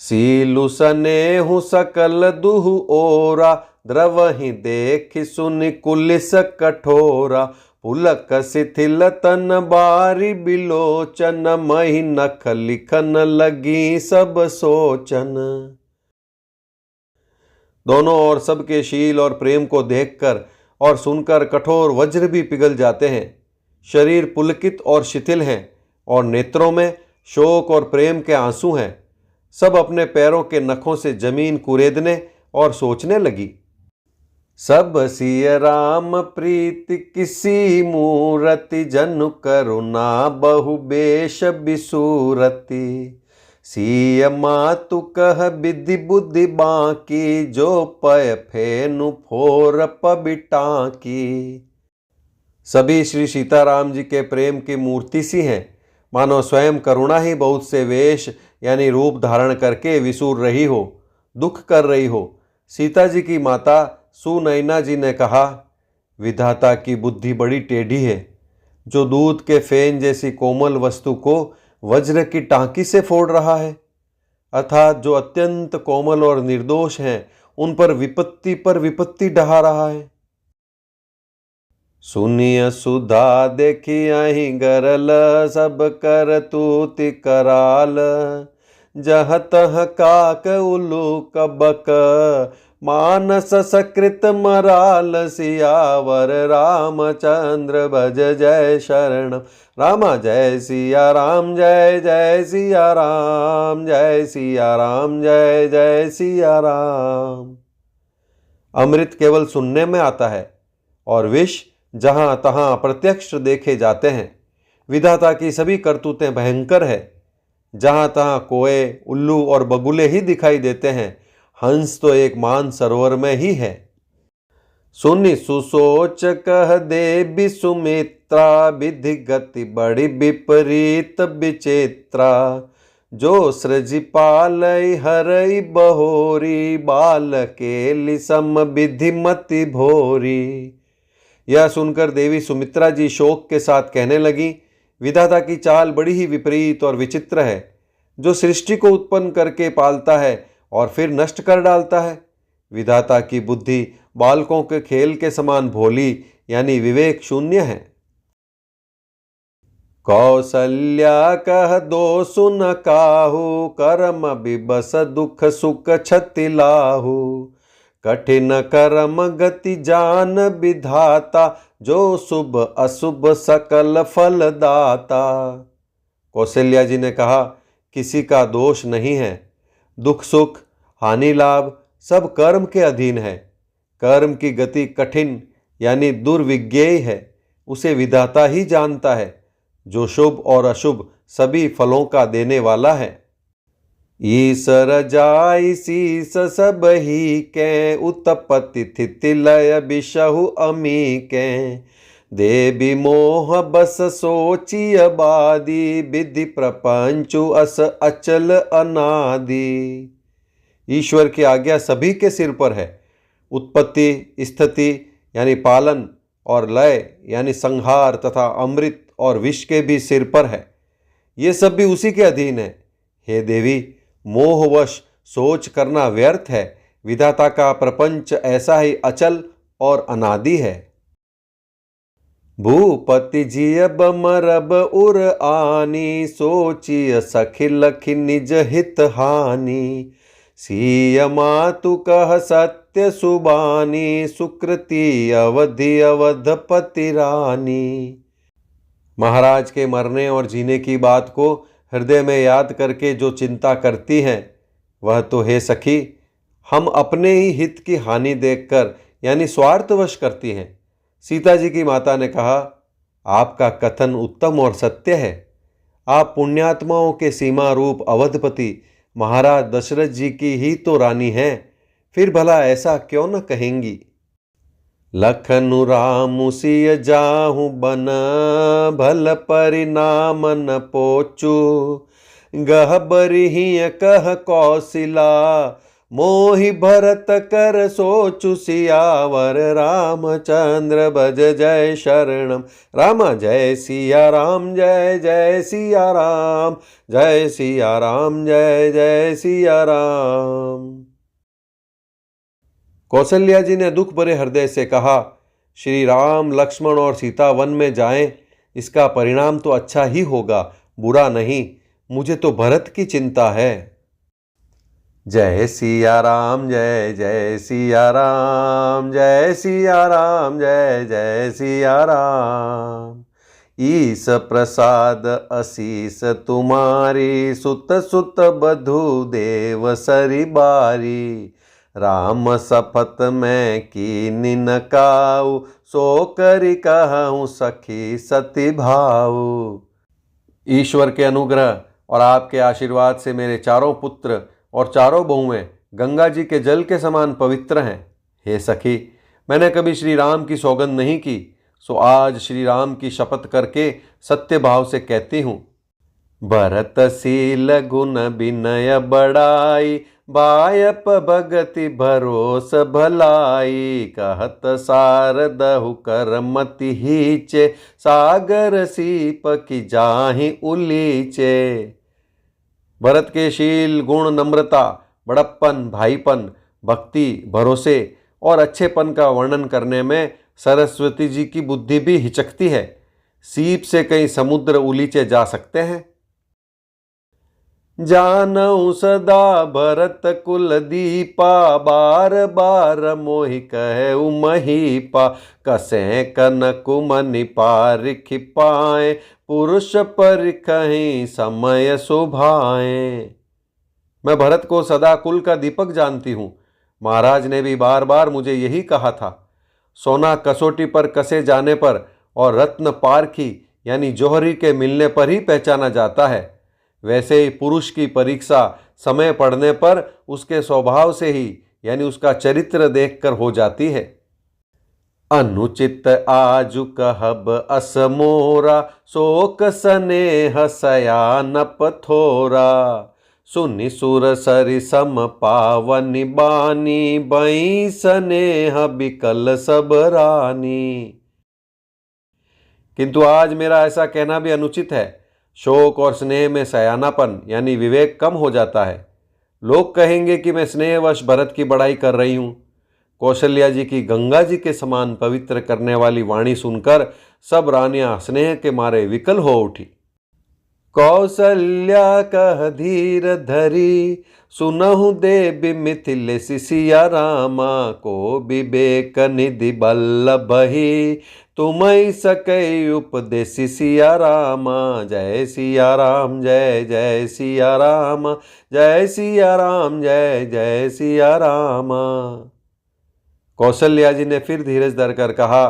सीलु सनेहु सकल दुहु ओरा, द्रवहि देखि सुनि कुलिस कठोरा। पुलक शिथिल तन बारी बिलोचन, मही नख लिखन लगी सब सोचन। दोनों ओर सबके शील और प्रेम को देखकर और सुनकर कठोर वज्र भी पिघल जाते हैं। शरीर पुलकित और शिथिल हैं और नेत्रों में शोक और प्रेम के आंसू हैं। सब अपने पैरों के नखों से जमीन कुरेदने और सोचने लगी। सब सिय राम प्रीति किसी मूरति, जनु करुणा बहु बेश बिसूरति। सिय मातु कह विधि बुद्धि बाकी, जो पय फेनु फोर पबिटाकी। सभी श्री सीताराम जी के प्रेम की मूर्ति सी हैं, मानो स्वयं करुणा ही बहुत से वेश यानी रूप धारण करके विसूर रही हो, दुख कर रही हो। सीता जी की माता सुनयना जी ने कहा, विधाता की बुद्धि बड़ी टेढ़ी है, जो दूध के फेन जैसी कोमल वस्तु को वज्र की टांकी से फोड़ रहा है, अर्थात जो अत्यंत कोमल और निर्दोष हैं उन पर विपत्ति डहा रहा है। सुनिय सुधा देखियहि गरल, सब कर तूति कराल। जह तह काक उल्लू कबक, मानस सकृत मराल। सियावर रामचंद्र भज जय शरणम। रामा जय सिया राम, जय जय सिया राम, जय सिया राम, जय जय सिया राम। अमृत केवल सुनने में आता है और विष जहां तहां अप्रत्यक्ष देखे जाते हैं। विधाता की सभी करतूतें भयंकर है। जहां तहां कोए, उल्लू और बगुले ही दिखाई देते हैं, हंस तो एक मान सरोवर में ही है। सुनि सुसोच कह देवी सुमित्रा, विधि गति बड़ी विपरीत विचित्रा। जो सृजि पालई हरई बहोरी, बाल के लिसम विधि मति भोरी। यह सुनकर देवी सुमित्रा जी शोक के साथ कहने लगी, विधाता की चाल बड़ी ही विपरीत और विचित्र है। जो सृष्टि को उत्पन्न करके पालता है और फिर नष्ट कर डालता है। विधाता की बुद्धि बालकों के खेल के समान भोली यानी विवेक शून्य है। कौसल्या कह दो सुन काहू, कर्म बिबस दुख सुख छति लाहू। कठिन कर्म गति जान विधाता, जो शुभ अशुभ सकल फल दाता। कौशल्या जी ने कहा, किसी का दोष नहीं है। दुख सुख हानि लाभ सब कर्म के अधीन है। कर्म की गति कठिन यानी दुर्विज्ञेय है, उसे विधाता ही जानता है, जो शुभ और अशुभ सभी फलों का देने वाला है। ईसर जाई शीस सब ही के, उत्पत्ति स्थिति लय बिशहु अमी के। देवी मोह बस सोचिय बादी, विधि प्रपंचु अस अचल अनादि। ईश्वर की आज्ञा सभी के सिर पर है। उत्पत्ति, स्थिति यानी पालन, और लय यानी संहार, तथा अमृत और विष के भी सिर पर है। ये सब भी उसी के अधीन है। हे देवी, मोहवश सोच करना व्यर्थ है। विधाता का प्रपंच ऐसा ही अचल और अनादि है। भूपति जियब मरब उर आनी, सोचिय सखी लखी निज हित हानि। सीय मातु कह सत्य सुबानी, सुकृति अवधि अवधपति रानी। महाराज के मरने और जीने की बात को हृदय में याद करके जो चिंता करती हैं, वह तो हे सखी हम अपने ही हित की हानि देखकर यानी स्वार्थवश करती हैं। सीता जी की माता ने कहा, आपका कथन उत्तम और सत्य है। आप पुण्यात्माओं के सीमा रूप अवधपति महाराज दशरथ जी की ही तो रानी हैं, फिर भला ऐसा क्यों न कहेंगी। लखनु रामु सिय जाहु बन, भल परिणाम न पोचू। गहबरिहिय कह कौशिला, मोहि भरत कर सोचु। सियावर रामचंद्र भज जय शरणम। राम जय सिया राम, जय जय सिया राम, जय सिया राम, जय जय सिया राम। कौशल्या जी ने दुख भरे हृदय से कहा, श्री राम लक्ष्मण और सीता वन में जाएं, इसका परिणाम तो अच्छा ही होगा, बुरा नहीं। मुझे तो भरत की चिंता है। जय सिया राम, जय जय सिया राम, जय सिया राम, जय जय सिया राम। ईस प्रसाद असीस तुम्हारी, सुत सुत बधु देव सरी बारी। राम सपत में कीनि न काऊ, सो करि कहूँ सखी सती भाऊ। ईश्वर के अनुग्रह और आपके आशीर्वाद से मेरे चारों पुत्र और चारों बहुएं गंगा जी के जल के समान पवित्र हैं। हे सखी, मैंने कभी श्री राम की सौगंध नहीं की, सो आज श्री राम की शपथ करके सत्य भाव से कहती हूँ। भरत शील गुण विनय बड़ाई, बायप भगति भरोस भलाई। कहत सारदहु करमति हीचे, सागर सीप की जाहि उलीचे। भरत के शील, गुण, नम्रता, बड़प्पन, भाईपन, भक्ति, भरोसे और अच्छेपन का वर्णन करने में सरस्वती जी की बुद्धि भी हिचकती है। सीप से कई समुद्र उलीचे जा सकते हैं। जानऊ सदा भरत कुल दीपा, बार बार मोहि कहु महीपा। कसे कनकु मनि पारिख पाए, पुरुष परिखहि समय शोभाए। मैं भरत को सदा कुल का दीपक जानती हूँ। महाराज ने भी बार बार मुझे यही कहा था। सोना कसौटी पर कसे जाने पर और रत्न पारखी यानी जौहरी के मिलने पर ही पहचाना जाता है। वैसे ही पुरुष की परीक्षा समय पड़ने पर उसके स्वभाव से ही यानी उसका चरित्र देखकर हो जाती है। अनुचित आजु कहब अस मोरा, शोक स्नेह सयानप थोरा। सुनि सुर सरि सम पावनि बानी, बई स्नेह बिकल सब रानी। किंतु आज मेरा ऐसा कहना भी अनुचित है। शोक और स्नेह में सयानापन यानी विवेक कम हो जाता है। लोग कहेंगे कि मैं स्नेहवश भरत की बड़ाई कर रही हूँ। कौशल्या जी की गंगा जी के समान पवित्र करने वाली वाणी सुनकर सब रानियां स्नेह के मारे विकल हो उठी। कौशल्या कह धीर धरी, सुनहु देवी मिथिले सिया रामा। को विवेक निधि बल्लभहि, तुम्हि सकै उपदेशि सिया रामा। जय सिया राम, जय जय सिया राम, जय सिया राम, जय जय सिया राम। कौशल्या जी ने फिर धीरज धरकर कहा,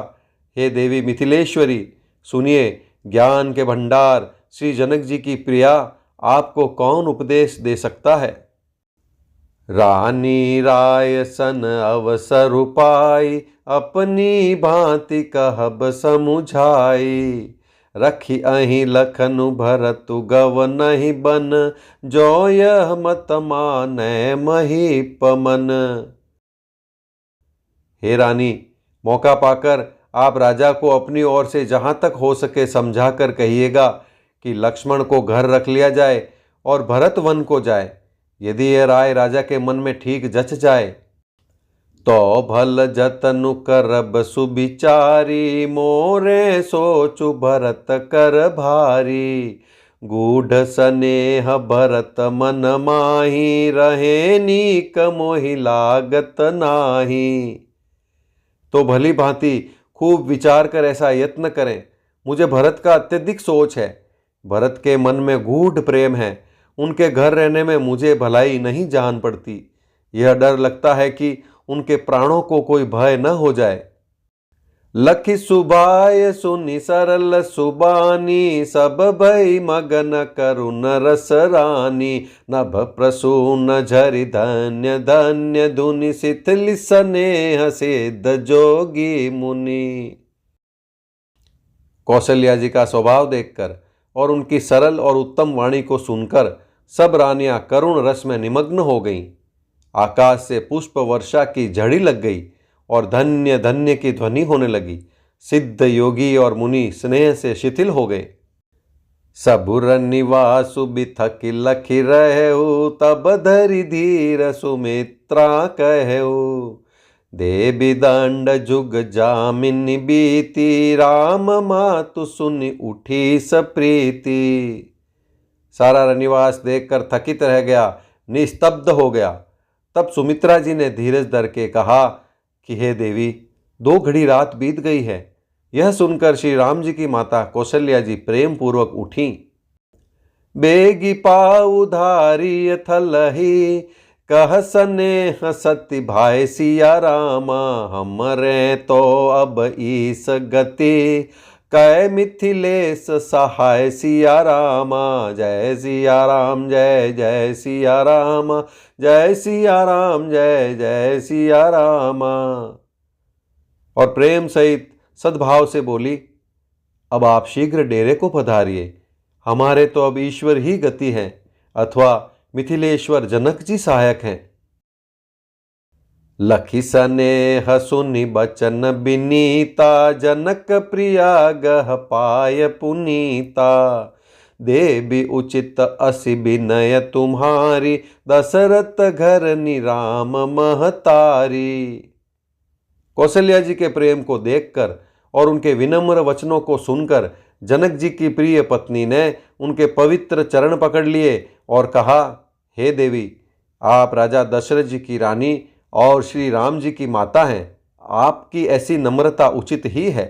हे देवी मिथिलेश्वरी, सुनिए, ज्ञान के भंडार श्री जनक जी की प्रिया आपको कौन उपदेश दे सकता है। रानी राय सन अवसर उपाई, अपनी भांति कहब समुझाई। रखी अहि लखनु भरतु गव नहीं बन, जो यह मत मानै महीपमन। हे रानी, मौका पाकर आप राजा को अपनी ओर से जहां तक हो सके समझा कर कहिएगा कि लक्ष्मण को घर रख लिया जाए और भरत वन को जाए। यदि यह राय राजा के मन में ठीक जच जाए तो भल जतनु करब सुबिचारी, मोरे सोचु भरत कर भारी। गूढ़ स्नेह भरत मन माही, रहे नीक मोहि लागत नाही। तो भली भांति खूब विचार कर ऐसा यत्न करें। मुझे भरत का अत्यधिक सोच है। भरत के मन में गूढ़ प्रेम है। उनके घर रहने में मुझे भलाई नहीं जान पड़ती। यह डर लगता है कि उनके प्राणों को कोई भय न हो जाए। लखि सुभाय सुनि सरल सुबानी, सब भई मगन करुण रस रानी। नभ प्रसून झरि धन्य धन्य, धुनि शिथिल स्नेह सिद्ध जोगी मुनि। कौशल्या जी का स्वभाव देखकर और उनकी सरल और उत्तम वाणी को सुनकर सब रानियां करुण रस में निमग्न हो गईं। आकाश से पुष्प वर्षा की झड़ी लग गई और धन्य धन्य की ध्वनि होने लगी। सिद्ध योगी और मुनि स्नेह से शिथिल हो गए। सबुर निवासु बिथकि लखि रहु, तब धरि धीर सुमित्रा कहु। देवी दंड जुग जामिनी बीती, राम मातु सुनि उठी सप्रीति। सारा रनिवास देखकर थकित रह गया, निस्तब्ध हो गया। तब सुमित्रा जी ने धीरज धर के कहा कि हे देवी, 2 घड़ी रात बीत गई है। यह सुनकर श्री राम जी की माता कौशल्या जी प्रेम पूर्वक उठी। बेगी पाऊ धारी थलही, कह स्नेह सति भाई सिया रामा। हमरे तो अब ईस गति, कै मिथिलेश सहाय सिया रामा। जय सिया राम जय जय सिया राम, जय सिया राम जय जय सिया रामा। और प्रेम सहित सद्भाव से बोली, अब आप शीघ्र डेरे को पधारिए। हमारे तो अब ईश्वर ही गति है, अथवा मिथिलेश्वर जनक जी सहायक हैं। लखि स्नेह सुनि बचन बिनीता, जनक प्रिया गह पाय पुनीता। देवी उचित असि विनय तुम्हारी, दशरथ घर निराम महतारी। कौशल्या जी के प्रेम को देखकर और उनके विनम्र वचनों को सुनकर जनक जी की प्रिय पत्नी ने उनके पवित्र चरण पकड़ लिए और कहा, हे देवी, आप राजा दशरथ जी की रानी और श्री राम जी की माता हैं। आपकी ऐसी नम्रता उचित ही है।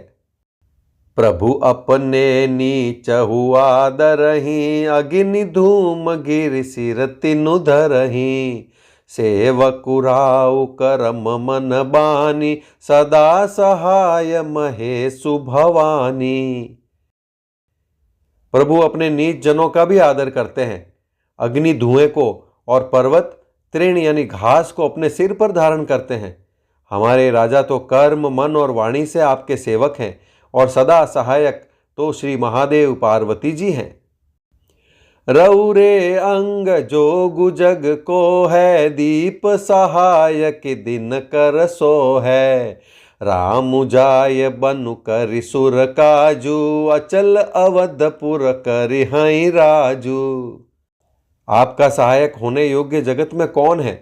प्रभु अपने नीच हुआ दरही, अग्नि धूम गिर सिर तिनु धरही। सेवकुराउ करम मन बानी, सदा सहाय महेशु भवानी। प्रभु अपने नीच जनों का भी आदर करते हैं। अग्नि धुएं को और पर्वत तृण यानी घास को अपने सिर पर धारण करते हैं। हमारे राजा तो कर्म मन और वाणी से आपके सेवक हैं और सदा सहायक तो श्री महादेव पार्वती जी हैं। रौरे अंग जोगु जग को है, दीप सहायक दिन कर सो है। राम जाय बनु करि सुर काजू, अचल अवधपुर करि हई राजू। आपका सहायक होने योग्य जगत में कौन है?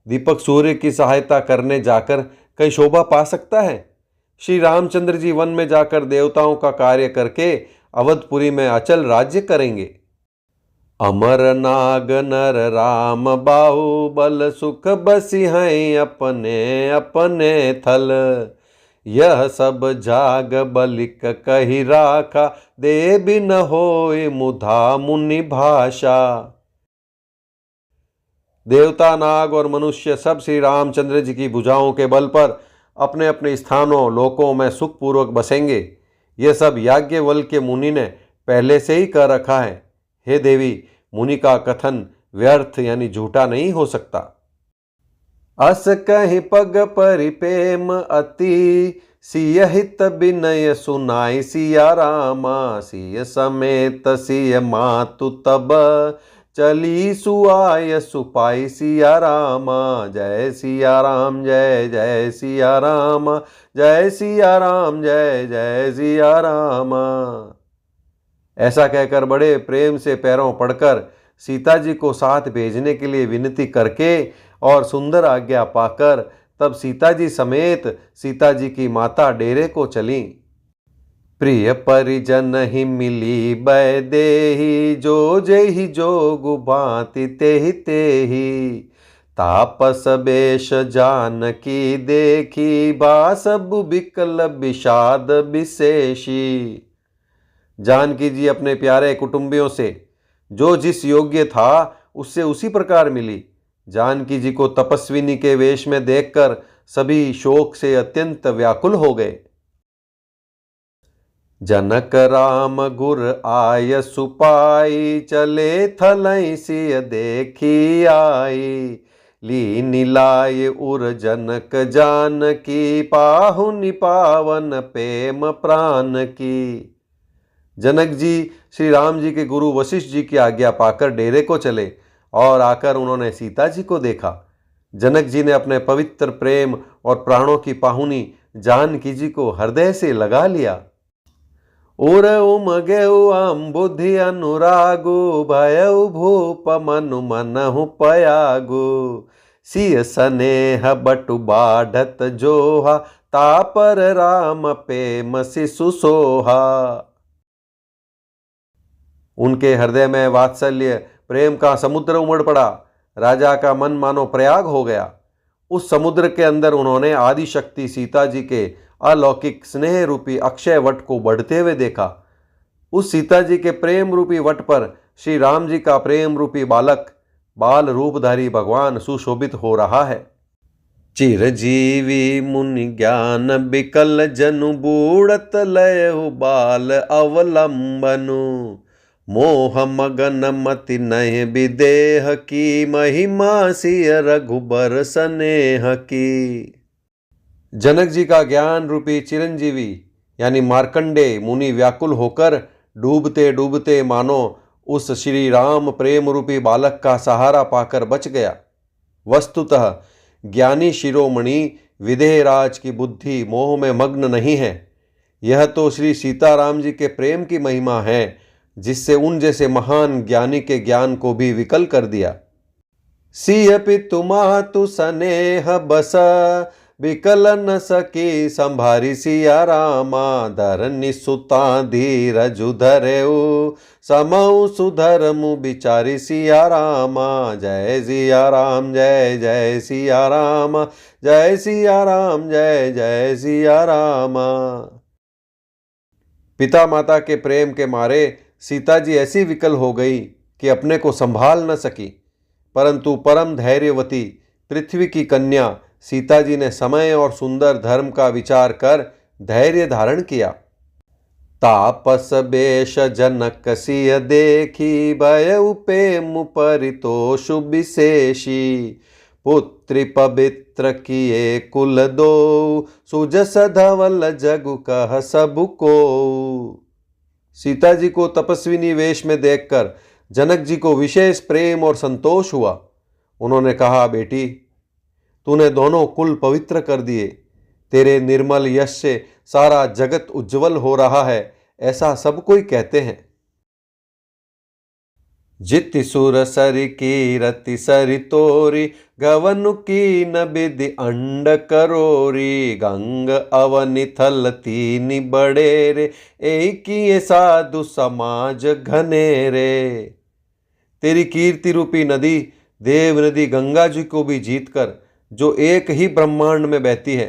दीपक सूर्य की सहायता करने जाकर कहीं शोभा पा सकता है? श्री रामचंद्र जी वन में जाकर देवताओं का कार्य करके अवधपुरी में अचल राज्य करेंगे। अमर नाग नर राम बाहु, बल सुख बसी हैं अपने अपने थल। यह सब जाग बलिक कही राखा, देवी न होय मुधा मुनि भाषा। देवता नाग और मनुष्य सब श्री रामचंद्र जी की भुजाओं के बल पर अपने अपने स्थानों लोकों में सुखपूर्वक बसेंगे। यह सब याज्ञवल्क्य मुनि ने पहले से ही कर रखा है। हे देवी, मुनि का कथन व्यर्थ यानी झूठा नहीं हो सकता। अस कहीं पग परिपेम अति, सिय हित विनय सुनाई सिया रामा। सिय समेत सिय मातु तब, चली सुआय सुपाई सिया रामा। जय सिया राम जय जय सिया राम, जय सिया राम जय जय सिया राम। ऐसा कहकर बड़े प्रेम से पैरों पड़कर सीता जी को साथ भेजने के लिए विनती करके और सुंदर आज्ञा पाकर तब सीता जी समेत सीता जी की माता डेरे को चली। प्रिय परिजन ही मिली बैदेही, जो जेहि जोगु भांति तेहि तेहि। तापस बेश जानकी देखी, बासबु बिकल विषाद विशेषी। जानकी जी अपने प्यारे कुटुंबियों से जो जिस योग्य था उससे उसी प्रकार मिली। जानकी जी को तपस्विनी के वेश में देखकर सभी शोक से अत्यंत व्याकुल हो गए। जनक राम गुर आय सुपाई, चले थलई सिय देखी आई। लीनि लाय उर जनक जानकी, पाहुनि पावन प्रेम प्राण की। जनक जी श्री राम जी के गुरु वशिष्ठ जी की आज्ञा पाकर डेरे को चले और आकर उन्होंने सीता जी को देखा। जनक जी ने अपने पवित्र प्रेम और प्राणों की पाहुनी जानकी जी को हृदय से लगा लिया। उर उमगेउ आम बुद्धि अनुरागु, भयउ भूप मनु मनहु पयागु। सिय स्नेह बटु बाढ़त जोहा, तापर राम प्रेम शिशु सोहा। उनके हृदय में वात्सल्य प्रेम का समुद्र उमड़ पड़ा। राजा का मन मानो प्रयाग हो गया। उस समुद्र के अंदर उन्होंने आदि शक्ति सीता जी के अलौकिक स्नेह रूपी अक्षय वट को बढ़ते हुए देखा। उस सीता जी के प्रेम रूपी वट पर श्री राम जी का प्रेम रूपी बालक बाल रूपधारी भगवान सुशोभित हो रहा है। चिरजीवी मुनि ज्ञान बिकल जनु, बूढ़त लयहु बाल अवलंबनु। मोह मगन मति नय विदेह की, महिमा सिय रघुबर स्नेह की। जनक जी का ज्ञान रूपी चिरंजीवी यानी मार्कंडे मुनि व्याकुल होकर डूबते डूबते मानो उस श्री राम प्रेम रूपी बालक का सहारा पाकर बच गया। वस्तुतः ज्ञानी शिरोमणि विदेहराज की बुद्धि मोह में मग्न नहीं है। यह तो श्री सीताराम जी के प्रेम की महिमा है जिससे उन जैसे महान ज्ञानी के ज्ञान को भी विकल कर दिया। सिय पितु मातु स्नेह बस, विकल न सकी संभारी सिया रामा। धरनि सुता धीरजु धरेउ, समऊ सुधर्मु बिचारी सिया रामा। जय सिया राम जय जय सिया राम, जय सिया राम जय जय सिया रामा। पिता माता के प्रेम के मारे सीता जी ऐसी विकल हो गई कि अपने को संभाल न सकी, परंतु परम धैर्यवती पृथ्वी की कन्या सीता जी ने समय और सुंदर धर्म का विचार कर धैर्य धारण किया। तापस बेश जनक सिय देखी, भयउ प्रेम परितोषु विशेषी। पुत्री पवित्र किए कुल दो, सुजस धवल जगु कह सबु को। सीता जी को तपस्विनी वेश में देखकर जनक जी को विशेष प्रेम और संतोष हुआ। उन्होंने कहा, बेटी तूने दोनों कुल पवित्र कर दिए। तेरे निर्मल यश से सारा जगत उज्जवल हो रहा है, ऐसा सब कोई कहते हैं। जिति सुर सरि कीरति सरि तोरी, गवनु की न बिधि अंड करोरी। गंग अवनि थल तीनि बड़ेरे, एकिए साधु समाज घनेरे। तेरी कीर्ति रूपी नदी देव नदी गंगा जी को भी जीतकर, जो एक ही ब्रह्मांड में बहती है,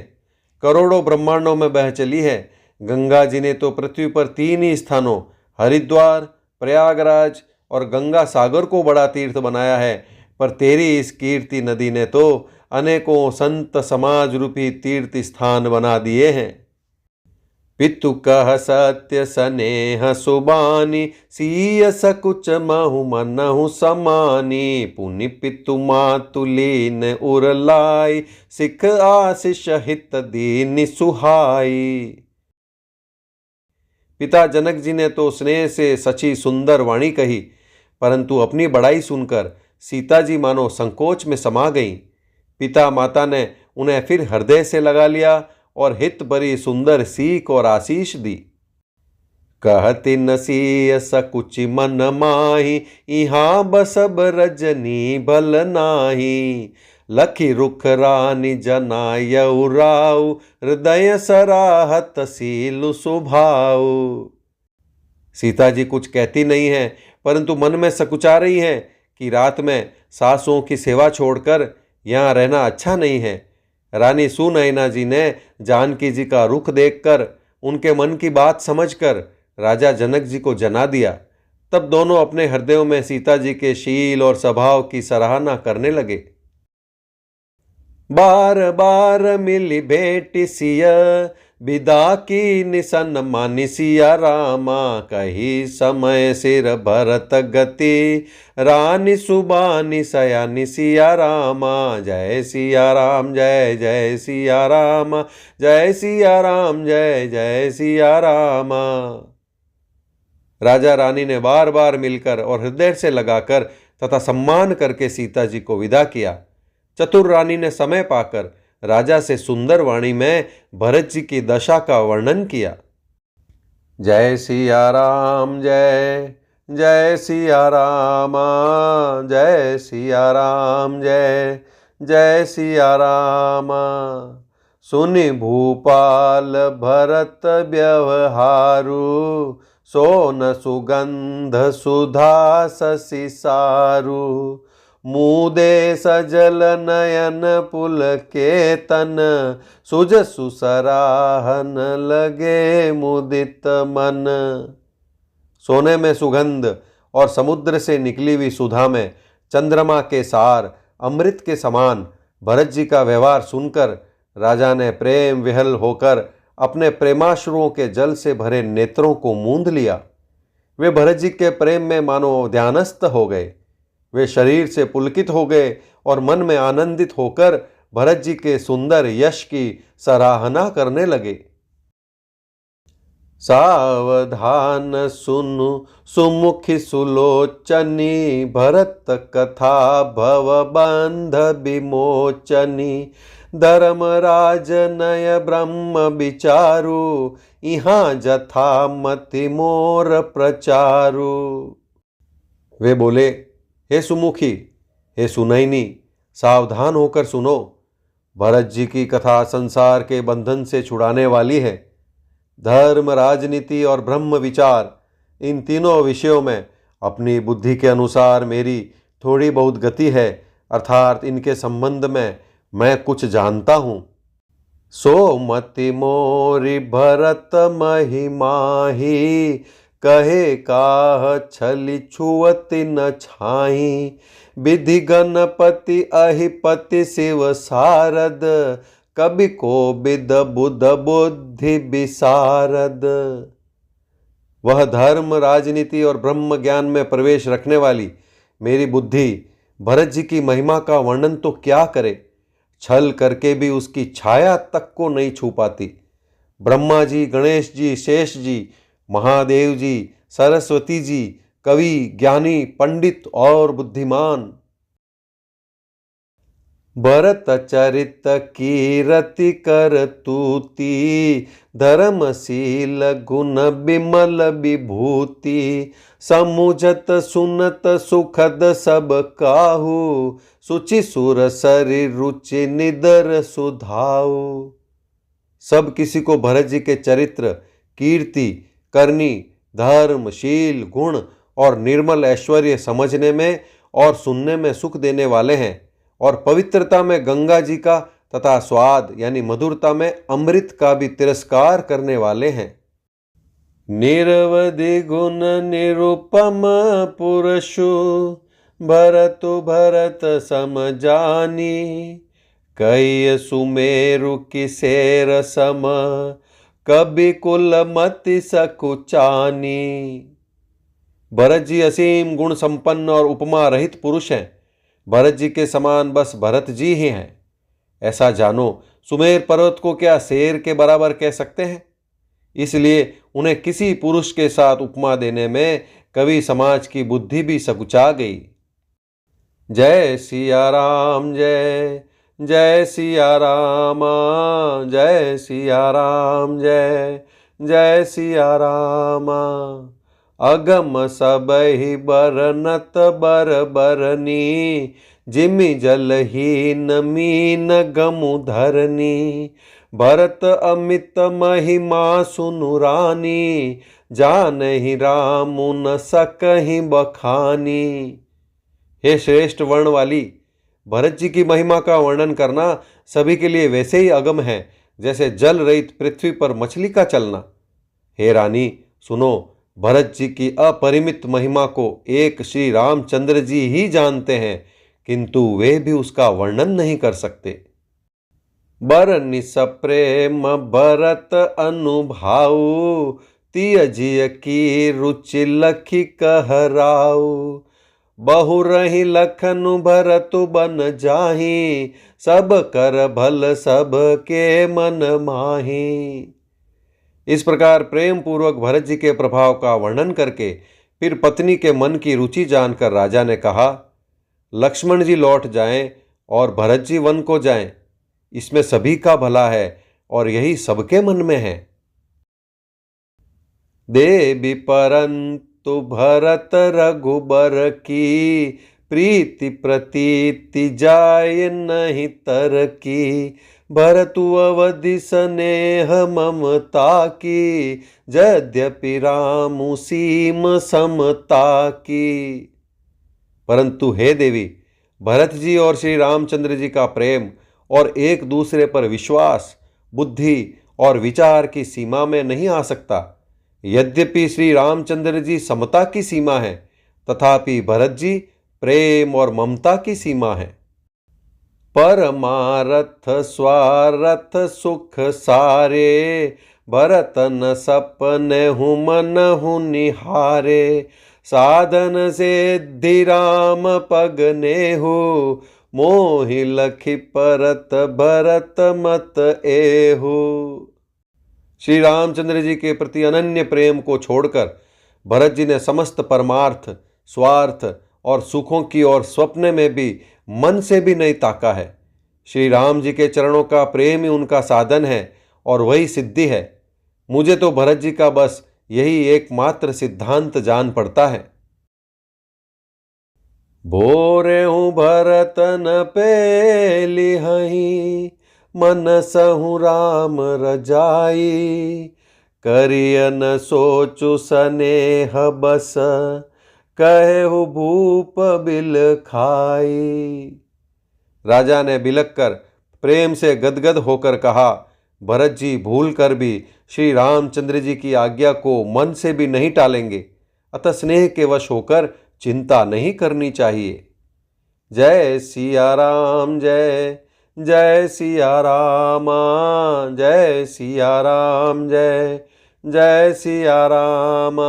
करोड़ों ब्रह्मांडों में बह चली है। गंगा जी ने तो पृथ्वी पर 3 ही स्थानों हरिद्वार, प्रयागराज और गंगा सागर को बड़ा तीर्थ बनाया है, पर तेरी इस कीर्ति नदी ने तो अनेकों संत समाज रूपी तीर्थ स्थान बना दिए हैं। पितु कह सत्य स्नेह सुबानी, सिय सकुच महु मनहु समानी। पुनि पितु मातु लीन उरलाई, सिख आशीष हित दीन सुहाई। पिता जनक जी ने तो स्नेह से सची सुंदर वाणी कही, परंतु अपनी बड़ाई सुनकर सीता जी मानो संकोच में समा गईं। पिता माता ने उन्हें फिर हृदय से लगा लिया और हित भरी सुंदर सीख और आशीष दी। कहति नसीय सकुचि मन माही, इहाँ बसब रजनी भल नाही। लखी रुख रानी जनायउ राउ, हृदय सराहत सीलु सुभाऊ। सीता जी कुछ कहती नहीं है, परंतु मन में सकुचा रही हैं कि रात में सासुओं की सेवा छोड़कर यहाँ रहना अच्छा नहीं है। रानी सुनैना जी ने जानकी जी का रुख देखकर, उनके मन की बात समझकर राजा जनक जी को जना दिया। तब दोनों अपने हृदयों में सीता जी के शील और स्वभाव की सराहना करने लगे। बार बार मिली भेट सिया, विदा की निसन मानि सिया रामा। कही समय सिर भरत गति, रानी सुबानी सयानी सिया रामा। जय सिया राम जय जय सिया राम, जय सिया राम जय जय सिया रामा। राजा रानी ने बार बार मिलकर और हृदय से लगाकर तथा सम्मान करके सीता जी को विदा किया। चतुर रानी ने समय पाकर राजा से सुंदर वाणी में भरत जी की दशा का वर्णन किया। जय सिया राम जय जय सिया राम, जय सिया राम जय जय सिया राम। सुनि भूपाल भरत व्यवहारु, सोन सुगंध सुधा शशि सारु। मुदे सजल नयन पुल केतन, सुज सुसराहन लगे मुदित मन। सोने में सुगंध और समुद्र से निकली हुई सुधा में चंद्रमा के सार अमृत के समान भरत जी का व्यवहार सुनकर राजा ने प्रेम विहल होकर अपने प्रेमाश्रुओं के जल से भरे नेत्रों को मूंद लिया। वे भरत जी के प्रेम में मानो ध्यानस्थ हो गए। वे शरीर से पुलकित हो गए और मन में आनंदित होकर भरत जी के सुंदर यश की सराहना करने लगे। सावधान सुनु सुमुखी सुलोचनी, भरत कथा भव बंध विमोचनी। धर्मराज नय ब्रह्म विचारु, इहाँ जथा मति मोर प्रचारु। वे बोले, हे सुमुखी, हे सुनैनी, सावधान होकर सुनो। भरत जी की कथा संसार के बंधन से छुड़ाने वाली है। धर्म, राजनीति और ब्रह्म विचार, इन तीनों विषयों में अपनी बुद्धि के अनुसार मेरी थोड़ी बहुत गति है, अर्थात इनके संबंध में मैं कुछ जानता हूँ। सो मति मोरी भरत महिमाही, कहे काह छलि छुअति न छाही। विधि गणपति अहिपति शिव सारद, कवि को विद बुध बुद्धि विसारद। वह धर्म, राजनीति और ब्रह्म ज्ञान में प्रवेश रखने वाली मेरी बुद्धि भरत जी की महिमा का वर्णन तो क्या करे, छल करके भी उसकी छाया तक को नहीं छू पाती। ब्रह्मा जी, गणेश जी, शेष जी, महादेव जी, सरस्वती जी, कवि, ज्ञानी, पंडित और बुद्धिमान। भरत चरित कीरति कर तूती, धर्मशील गुण विमल विभूति। समुझत सुनत सुखद सब काहू, सुचि सुर सरि रुचि निदर सुधाऊ। सब किसी को भरत जी के चरित्र, कीर्ति, करनी, धर्म, शील, गुण और निर्मल ऐश्वर्य समझने में और सुनने में सुख देने वाले हैं, और पवित्रता में गंगा जी का तथा स्वाद यानी मधुरता में अमृत का भी तिरस्कार करने वाले हैं। निरवधि गुण निरुपम पुरुषु, भरतु भरत सम जानी। कई सुमेरु की सेर सम, कभी कुल मति सकुचानी। भरत जी असीम गुण संपन्न और उपमा रहित पुरुष हैं। भरत जी के समान बस भरत जी ही हैं। ऐसा जानो, सुमेर पर्वत को क्या शेर के बराबर कह सकते हैं? इसलिए उन्हें किसी पुरुष के साथ उपमा देने में कवि समाज की बुद्धि भी सकुचा गई। जय सिया राम, जय जय सिया राम, जय सिया राम, जय जय सिया राम। अगम सबहि बरनत बर बरनी, जिमि जलहीन मीन गमु धरनी। भरत अमित महिमा सुनु रानी, जानहि राम न सकहि बखानी। हे श्रेष्ठ वर्ण वाली, भरत जी की महिमा का वर्णन करना सभी के लिए वैसे ही अगम है जैसे जल रहित पृथ्वी पर मछली का चलना। हे रानी सुनो, भरत जी की अपरिमित महिमा को एक श्री रामचंद्र जी ही जानते हैं, किंतु वे भी उसका वर्णन नहीं कर सकते। बरनि सप्रेम भरत अनुभाऊ, तियजिय की रुचि लखी कहराऊ। बहुरहि लखनु भरतु बन जाहि, सब कर भल सब के मन माही। इस प्रकार प्रेम पूर्वक भरत जी के प्रभाव का वर्णन करके फिर पत्नी के मन की रुचि जानकर राजा ने कहा, लक्ष्मण जी लौट जाएं और भरत जी वन को जाएं। इसमें सभी का भला है और यही सबके मन में है। देवी परंतु भरत रघुबर की, प्रीति प्रतीति जाय नहीं तर की। भरतु अवधि स्नेह ममता की, यद्यपि रामु सीम समता की। परंतु हे देवी, भरत जी और श्री रामचंद्र जी का प्रेम और एक दूसरे पर विश्वास बुद्धि और विचार की सीमा में नहीं आ सकता। यद्यपि श्री रामचंद्र जी समता की सीमा है, तथापि भरत जी प्रेम और ममता की सीमा है। परमारथ स्वारथ सुख सारे, भरत न सपने हूँ मन हूँ निहारे। साधन सिद्धि राम पगने हो, मोहि लखि परत भरत मत एहो। श्री रामचंद्र जी के प्रति अनन्य प्रेम को छोड़कर भरत जी ने समस्त परमार्थ स्वार्थ और सुखों की ओर स्वप्न में भी मन से भी नहीं ताका है। श्री राम जी के चरणों का प्रेम ही उनका साधन है और वही सिद्धि है। मुझे तो भरत जी का बस यही एकमात्र सिद्धांत जान पड़ता है। भोरे हूँ भरत न पेलिहहि, मन सहु राम रजाई। करिय न सोचु स्नेह बस, कहेहु भूप बिल खाई। राजा ने बिलक कर प्रेम से गदगद होकर कहा, भरत जी भूल कर भी श्री रामचंद्र जी की आज्ञा को मन से भी नहीं टालेंगे, अतः स्नेह के वश होकर चिंता नहीं करनी चाहिए। जय सिया राम, जय जय सिया राम, जय सिया राम, जय जय सिया राम।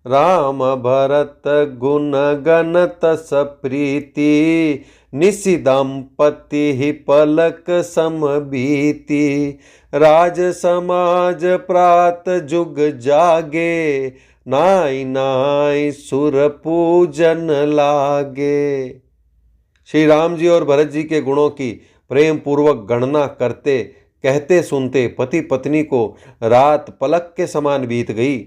राम भरत गुण गण तस प्रीति, निसि दंपति ही पलक समबीति। राज समाज प्रात जुग जागे, नाई नाई सुर पूजन लागे। श्री राम जी और भरत जी के गुणों की प्रेम पूर्वक गणना करते कहते सुनते पति पत्नी को रात पलक के समान बीत गई।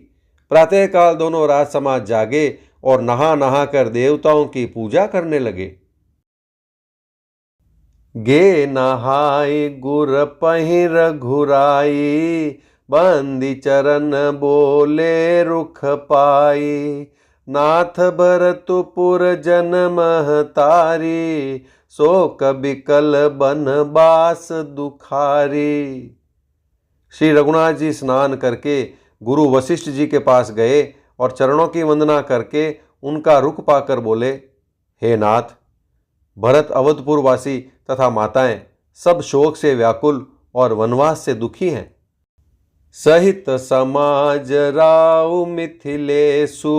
प्रातःकाल दोनों राज समाज जागे और नहा नहा कर देवताओं की पूजा करने लगे। गे नहाई गुर पहिर घुराई, बंदी चरण बोले रुख पाई। नाथ भरतपुर जन महतारी, शोक बिकल बनबास दुखारी। श्री रघुनाथ जी स्नान करके गुरु वशिष्ठ जी के पास गए और चरणों की वंदना करके उनका रुख पाकर बोले, हे नाथ, भरत अवधपुर वासी तथा माताएं सब शोक से व्याकुल और वनवास से दुखी हैं। सहित समाज राउ मिथिलेषु,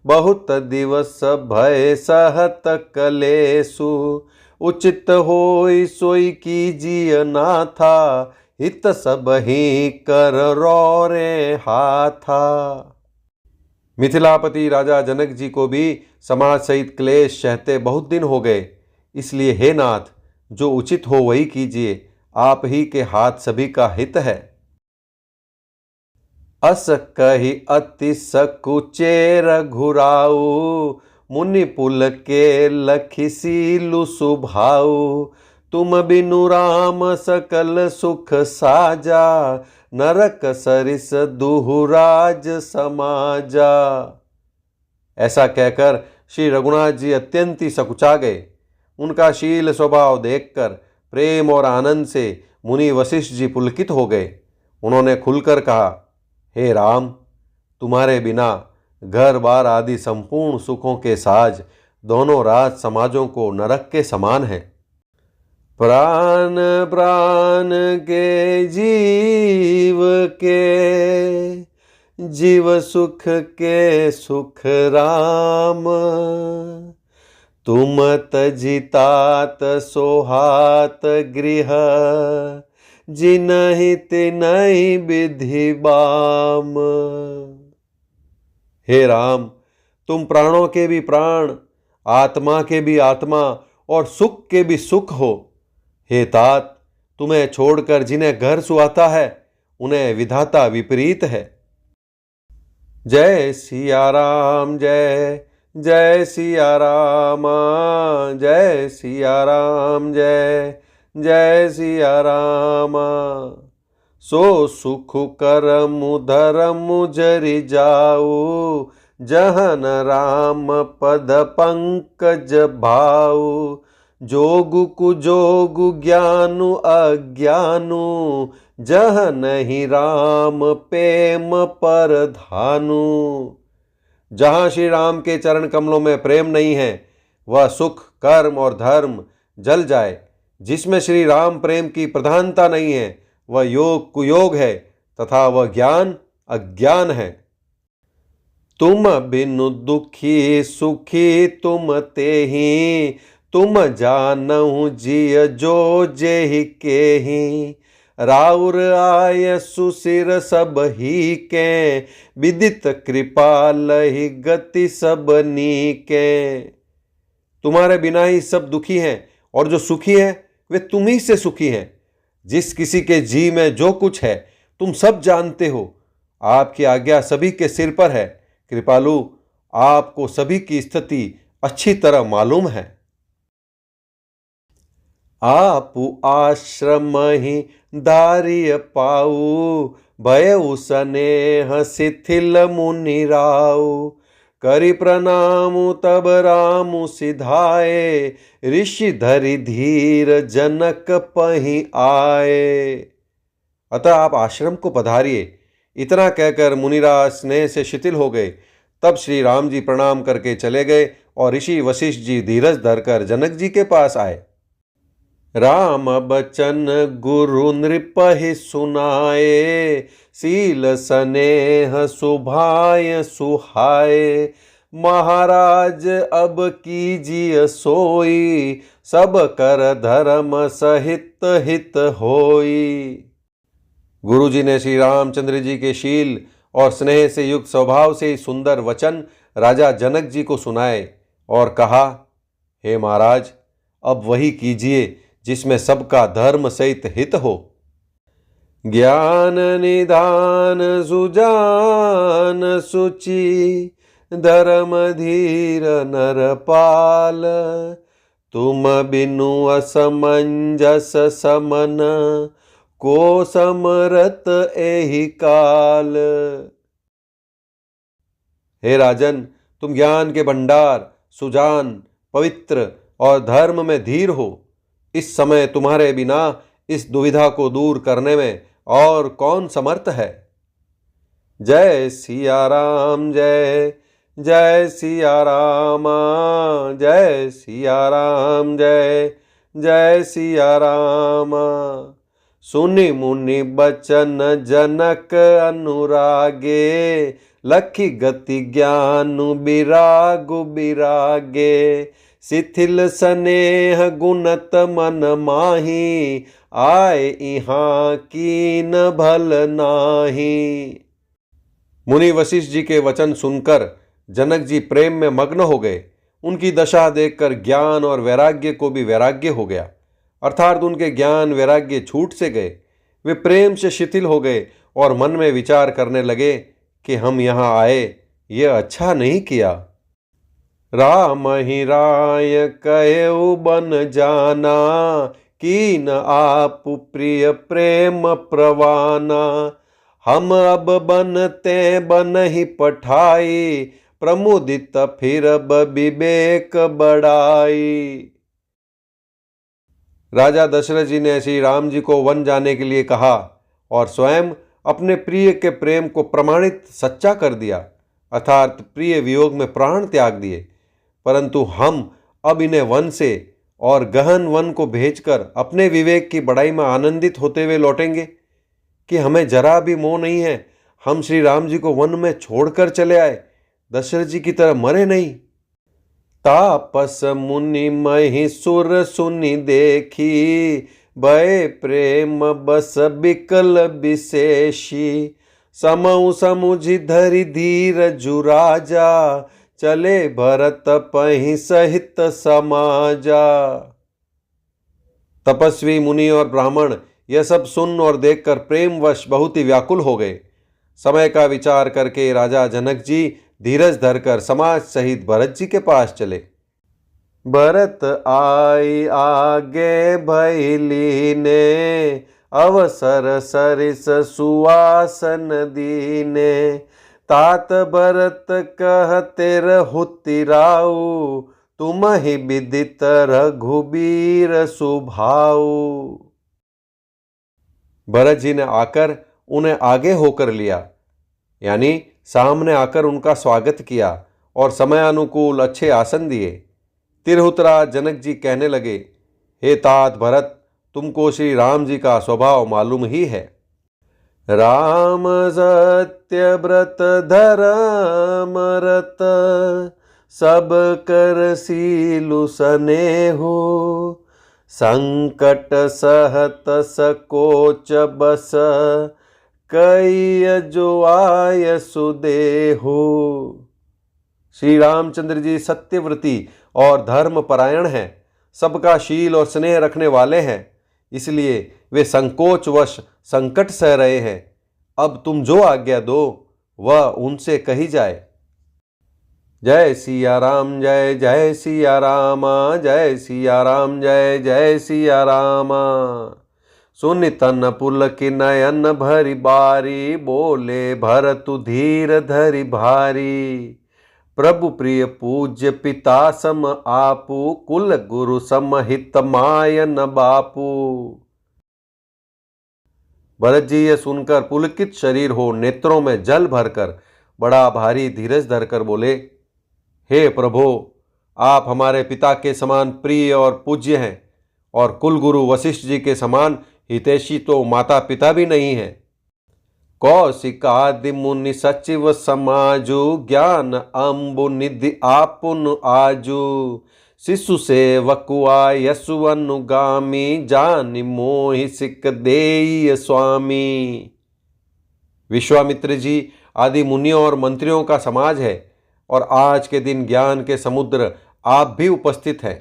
बहुत दिवस भय सहत कलेषु। उचित होई सोई कीजिए नाथा, हित सब ही कर रौरे हाथा। मिथिलापति राजा जनक जी को भी समाज सहित क्लेश सहते बहुत दिन हो गए, इसलिए हे नाथ, जो उचित हो वही कीजिए, आप ही के हाथ सभी का हित है। अस कही अति सकुचे रघुराऊ, मुनि पुल के लखि सीलु सुभाऊ। तुम बिनु राम सकल सुख साजा, नरक सरिस दुहुराज समाजा। ऐसा कहकर श्री रघुनाथ जी अत्यंत ही सकुचा गए। उनका शील स्वभाव देखकर प्रेम और आनंद से मुनि वशिष्ठ जी पुलकित हो गए। उन्होंने खुलकर कहा, हे राम, तुम्हारे बिना घर बार आदि संपूर्ण सुखों के साज दोनों राज समाजों को नरक के समान है। प्राण प्राण के जीव के, जीव सुख के सुख राम। तुम तजितात सोहात गृह, जिनहि तिनहि विधि बाम। हे राम, तुम प्राणों के भी प्राण, आत्मा के भी आत्मा और सुख के भी सुख हो। हे तात, तुम्हें छोड़कर जिन्हें घर सुहाता है, उन्हें विधाता विपरीत है। जय सिया राम, जय जय सिया राम, जय सिया राम, जय जय सिया राम। सो सुख करमु धरमु जरि जाऊ, जहन राम पद पंकज भाऊ। जोगु कुजोगु ज्ञानु अज्ञानु, जह नहीं राम प्रेम पर धानु। जहाँ श्री राम के चरण कमलों में प्रेम नहीं है, वह सुख कर्म और धर्म जल जाए। जिसमें श्री राम प्रेम की प्रधानता नहीं है, वह योग कुयोग है तथा वह ज्ञान अज्ञान है। तुम बिनु दुखी सुखी तुम तेहि, तुम जानहु जिय जो जेहि केहि। राउर आय सुसिर सब ही के, विदित कृपालहि गति सब नीके। तुम्हारे बिना ही सब दुखी हैं और जो सुखी हैं वे तुम ही से सुखी हैं। जिस किसी के जी में जो कुछ है तुम सब जानते हो। आपकी आज्ञा सभी के सिर पर है। कृपालु, आपको सभी की स्थिति अच्छी तरह मालूम है। आपु आश्रम ही दारिय पाऊ, भयउ सनेह शिथिल मुनि राऊ। करि प्रणामु तब रामु सिधाए, ऋषि धरि धीर जनक पहि आए। अतः आप आश्रम को पधारिए। इतना कहकर मुनिराज स्नेह से शिथिल हो गए। तब श्री राम जी प्रणाम करके चले गए और ऋषि वशिष्ठ जी धीरज धरकर जनक जी के पास आए। राम बचन गुरु नृपहि सुनाए, शील सनेह सुभाय सुहाए। महाराज अब कीजिए सोई, सब कर धर्म सहित हित होई। गुरुजी ने श्री रामचंद्र जी के शील और स्नेह से युक्त स्वभाव से सुंदर वचन राजा जनक जी को सुनाए और कहा, हे महाराज, अब वही कीजिए जिसमें सबका धर्म सहित हित हो। ज्ञान निधान सुजान सुचि, धर्म धीर नरपाल। तुम बिनु असमंजस समन, को समरत एहि काल। हे राजन, तुम ज्ञान के भंडार, सुजान, पवित्र और धर्म में धीर हो। इस समय तुम्हारे बिना इस दुविधा को दूर करने में और कौन समर्थ है। जय सिया राम, जय जय सिया राम, जय सिया राम, जय जय सिया राम। सुनि मुनि बचन जनक अनुरागे, लखी गति ज्ञानु बिरागु बिरागे, शिथिल स्नेह गुणत मन माही, आए इहाँ कीन भल नाही। मुनि वशिष्ठ जी के वचन सुनकर जनक जी प्रेम में मग्न हो गए। उनकी दशा देखकर ज्ञान और वैराग्य को भी वैराग्य हो गया, अर्थात उनके ज्ञान वैराग्य छूट से गए। वे प्रेम से शिथिल हो गए और मन में विचार करने लगे कि हम यहाँ आए, यह अच्छा नहीं किया। राम ही राय कहेउ बन जाना, कीन आप प्रिय प्रेम प्रवाना, हम अब बनते बन ही पठाई, प्रमुदित फिर विवेक बढ़ाई। राजा दशरथ जी ने श्री राम जी को वन जाने के लिए कहा और स्वयं अपने प्रिय के प्रेम को प्रमाणित सच्चा कर दिया, अर्थात प्रिय वियोग में प्राण त्याग दिए। परंतु हम अब इन्हें वन से और गहन वन को भेजकर अपने विवेक की बढ़ाई में आनंदित होते हुए लौटेंगे कि हमें जरा भी मोह नहीं है। हम श्री राम जी को वन में छोड़कर चले आए, दशरथ जी की तरह मरे नहीं। तापस मुनि मही सुर सुनि देखी, भय प्रेम बस बिकल विशेषी, समऊ समुझि धरि धीर जुराजा, चले भरत पहि सहित समाजा। तपस्वी मुनि और ब्राह्मण यह सब सुन और देखकर प्रेमवश बहुत ही व्याकुल हो गए। समय का विचार करके राजा जनक जी धीरज धरकर समाज सहित भरत जी के पास चले। भरत आई आगे भैली ने, अवसर सरिस सुवासन दीने, तात भरत कहते रहुतिराऊ, तुम ही विदित रघुबीर सुभाऊ। भरत जी ने आकर उन्हें आगे होकर लिया, यानी सामने आकर उनका स्वागत किया और समयानुकूल अच्छे आसन दिए। तिरहुतरा जनक जी कहने लगे, हे तात भरत, तुमको श्री राम जी का स्वभाव मालूम ही है। राम सत्य व्रत धर्म रत, सब कर सीलु स्नेहु, संकट सहत सकोच बस, कई जो आय सुदेहु। श्री रामचंद्र जी सत्यव्रती और धर्म परायण हैं, सबका शील और स्नेह रखने वाले हैं, इसलिए वे संकोचवश संकट सह रहे हैं। अब तुम जो आज्ञा दो वह उनसे कही जाए। जय सिया राम जय जय सिया रामा, जय सिया राम जय जय सिया रामा। सुनि तन पुलक नयन भरि बारी, बोले भरतु धीर धरि भारी, प्रभु प्रिय पूज्य पिता सम आपू, कुल गुरु समहित मायन बापू। भरत जी यह सुनकर पुलकित शरीर हो नेत्रों में जल भरकर बड़ा भारी धीरज धरकर बोले, हे प्रभो, आप हमारे पिता के समान प्रिय और पूज्य हैं और कुलगुरु वशिष्ठ जी के समान हितैषी तो माता पिता भी नहीं है। कौशिकादि मुनि सचिव समाजु, ज्ञान अम्बु निधि आपुन आजू, शिशु सेवकुआ यसु अनुगामी, जानि मोहि सिक देय स्वामी। विश्वामित्र जी आदि मुनियों और मंत्रियों का समाज है और आज के दिन ज्ञान के समुद्र आप भी उपस्थित हैं।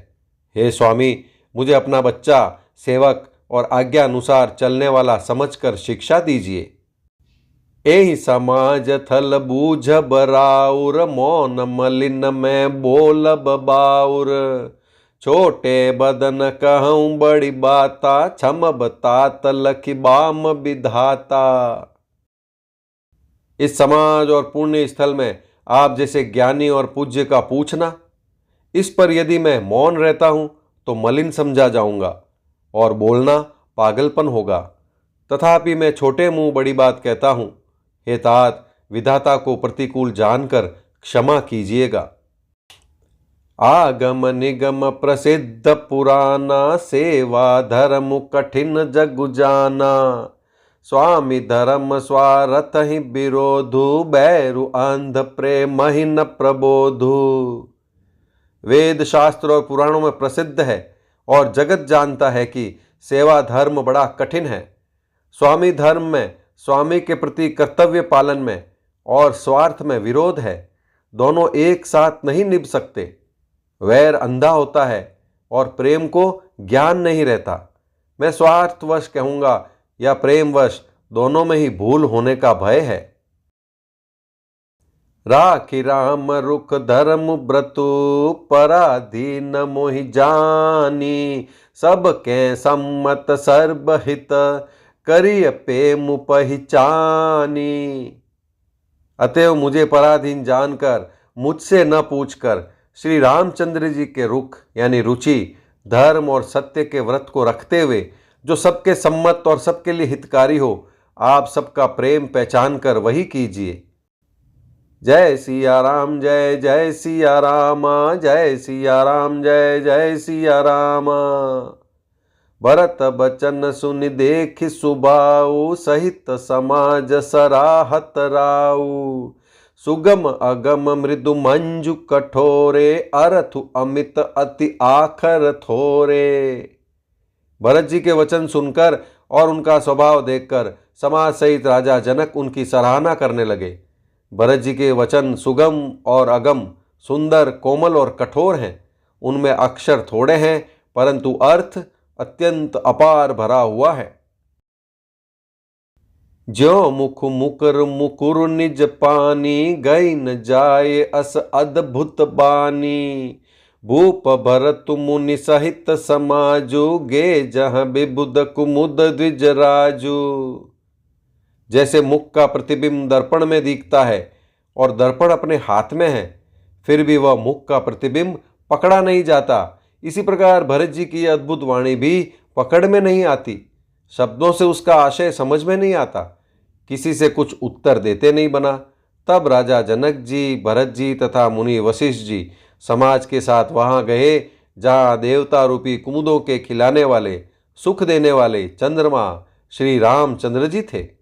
हे स्वामी, मुझे अपना बच्चा सेवक और आज्ञा अनुसार चलने वाला समझकर शिक्षा दीजिए। एहि समाज थल बूझ बराउर, मौन मलिन में बोलब बाउर, छोटे बदन कहूँ बड़ी बाता, क्षम तात लखि बाम विधाता। इस समाज और पुण्य स्थल में आप जैसे ज्ञानी और पूज्य का पूछना, इस पर यदि मैं मौन रहता हूं तो मलिन समझा जाऊंगा और बोलना पागलपन होगा। तथापि मैं छोटे मुंह बड़ी बात कहता हूं। हे तात, विधाता को प्रतिकूल जानकर क्षमा कीजिएगा। आगम निगम प्रसिद्ध पुराना, सेवा धर्म कठिन जग जाना। स्वामी धर्म स्वार्थ ही विरोधु, बैरु अंध प्रेम ही न प्रबोधु। वेद शास्त्र और पुराणों में प्रसिद्ध है और जगत जानता है कि सेवा धर्म बड़ा कठिन है। स्वामी धर्म में स्वामी के प्रति कर्तव्य पालन में और स्वार्थ में विरोध है। दोनों एक साथ नहीं निभ सकते। वैर अंधा होता है और प्रेम को ज्ञान नहीं रहता। मैं स्वार्थवश कहूँगा या प्रेमवश, दोनों में ही भूल होने का भय है। राखी राम रुख धर्म व्रतु, पराधीन मोहि जानी। सब के सम्मत सर्वहित, करिय प्रेम पहिचानी। अतएव मुझे पराधीन जानकर, मुझसे न पूछकर श्री रामचंद्र जी के रुख यानी रुचि, धर्म और सत्य के व्रत को रखते हुए जो सबके सम्मत और सबके लिए हितकारी हो, आप सबका प्रेम पहचान कर वही कीजिए। जय सिया राम, जय जय सिया राम, जय सिया राम, जय जय सिया राम। भरत बचन सुनि देखि सुभाऊ, सहित समाज सराहत राऊ। सुगम अगम मृदु मंजु कठोरे, अरथु अमित अति आखर थोरे। भरत जी के वचन सुनकर और उनका स्वभाव देखकर समाज सहित राजा जनक उनकी सराहना करने लगे। भरत जी के वचन सुगम और अगम, सुंदर, कोमल और कठोर हैं। उनमें अक्षर थोड़े हैं परंतु अर्थ अत्यंत अपार भरा हुआ है। ज्यो मुख मुकर मुकुर निज पानी, गई न जाए अस अद्भुत बानी। भूप भरत मुनि सहित समाजु, गे जहाँ विबुध कुमुद द्विज राजू। जैसे मुख का प्रतिबिंब दर्पण में दिखता है और दर्पण अपने हाथ में है, फिर भी वह मुख का प्रतिबिंब पकड़ा नहीं जाता, इसी प्रकार भरत जी की अद्भुत वाणी भी पकड़ में नहीं आती। शब्दों से उसका आशय समझ में नहीं आता, किसी से कुछ उत्तर देते नहीं बना। तब राजा जनक जी, भरत जी तथा मुनि वशिष्ठ जी समाज के साथ वहां गए जहाँ देवता रूपी कुमुदों के खिलाने वाले, सुख देने वाले चंद्रमा श्री रामचंद्र जी थे।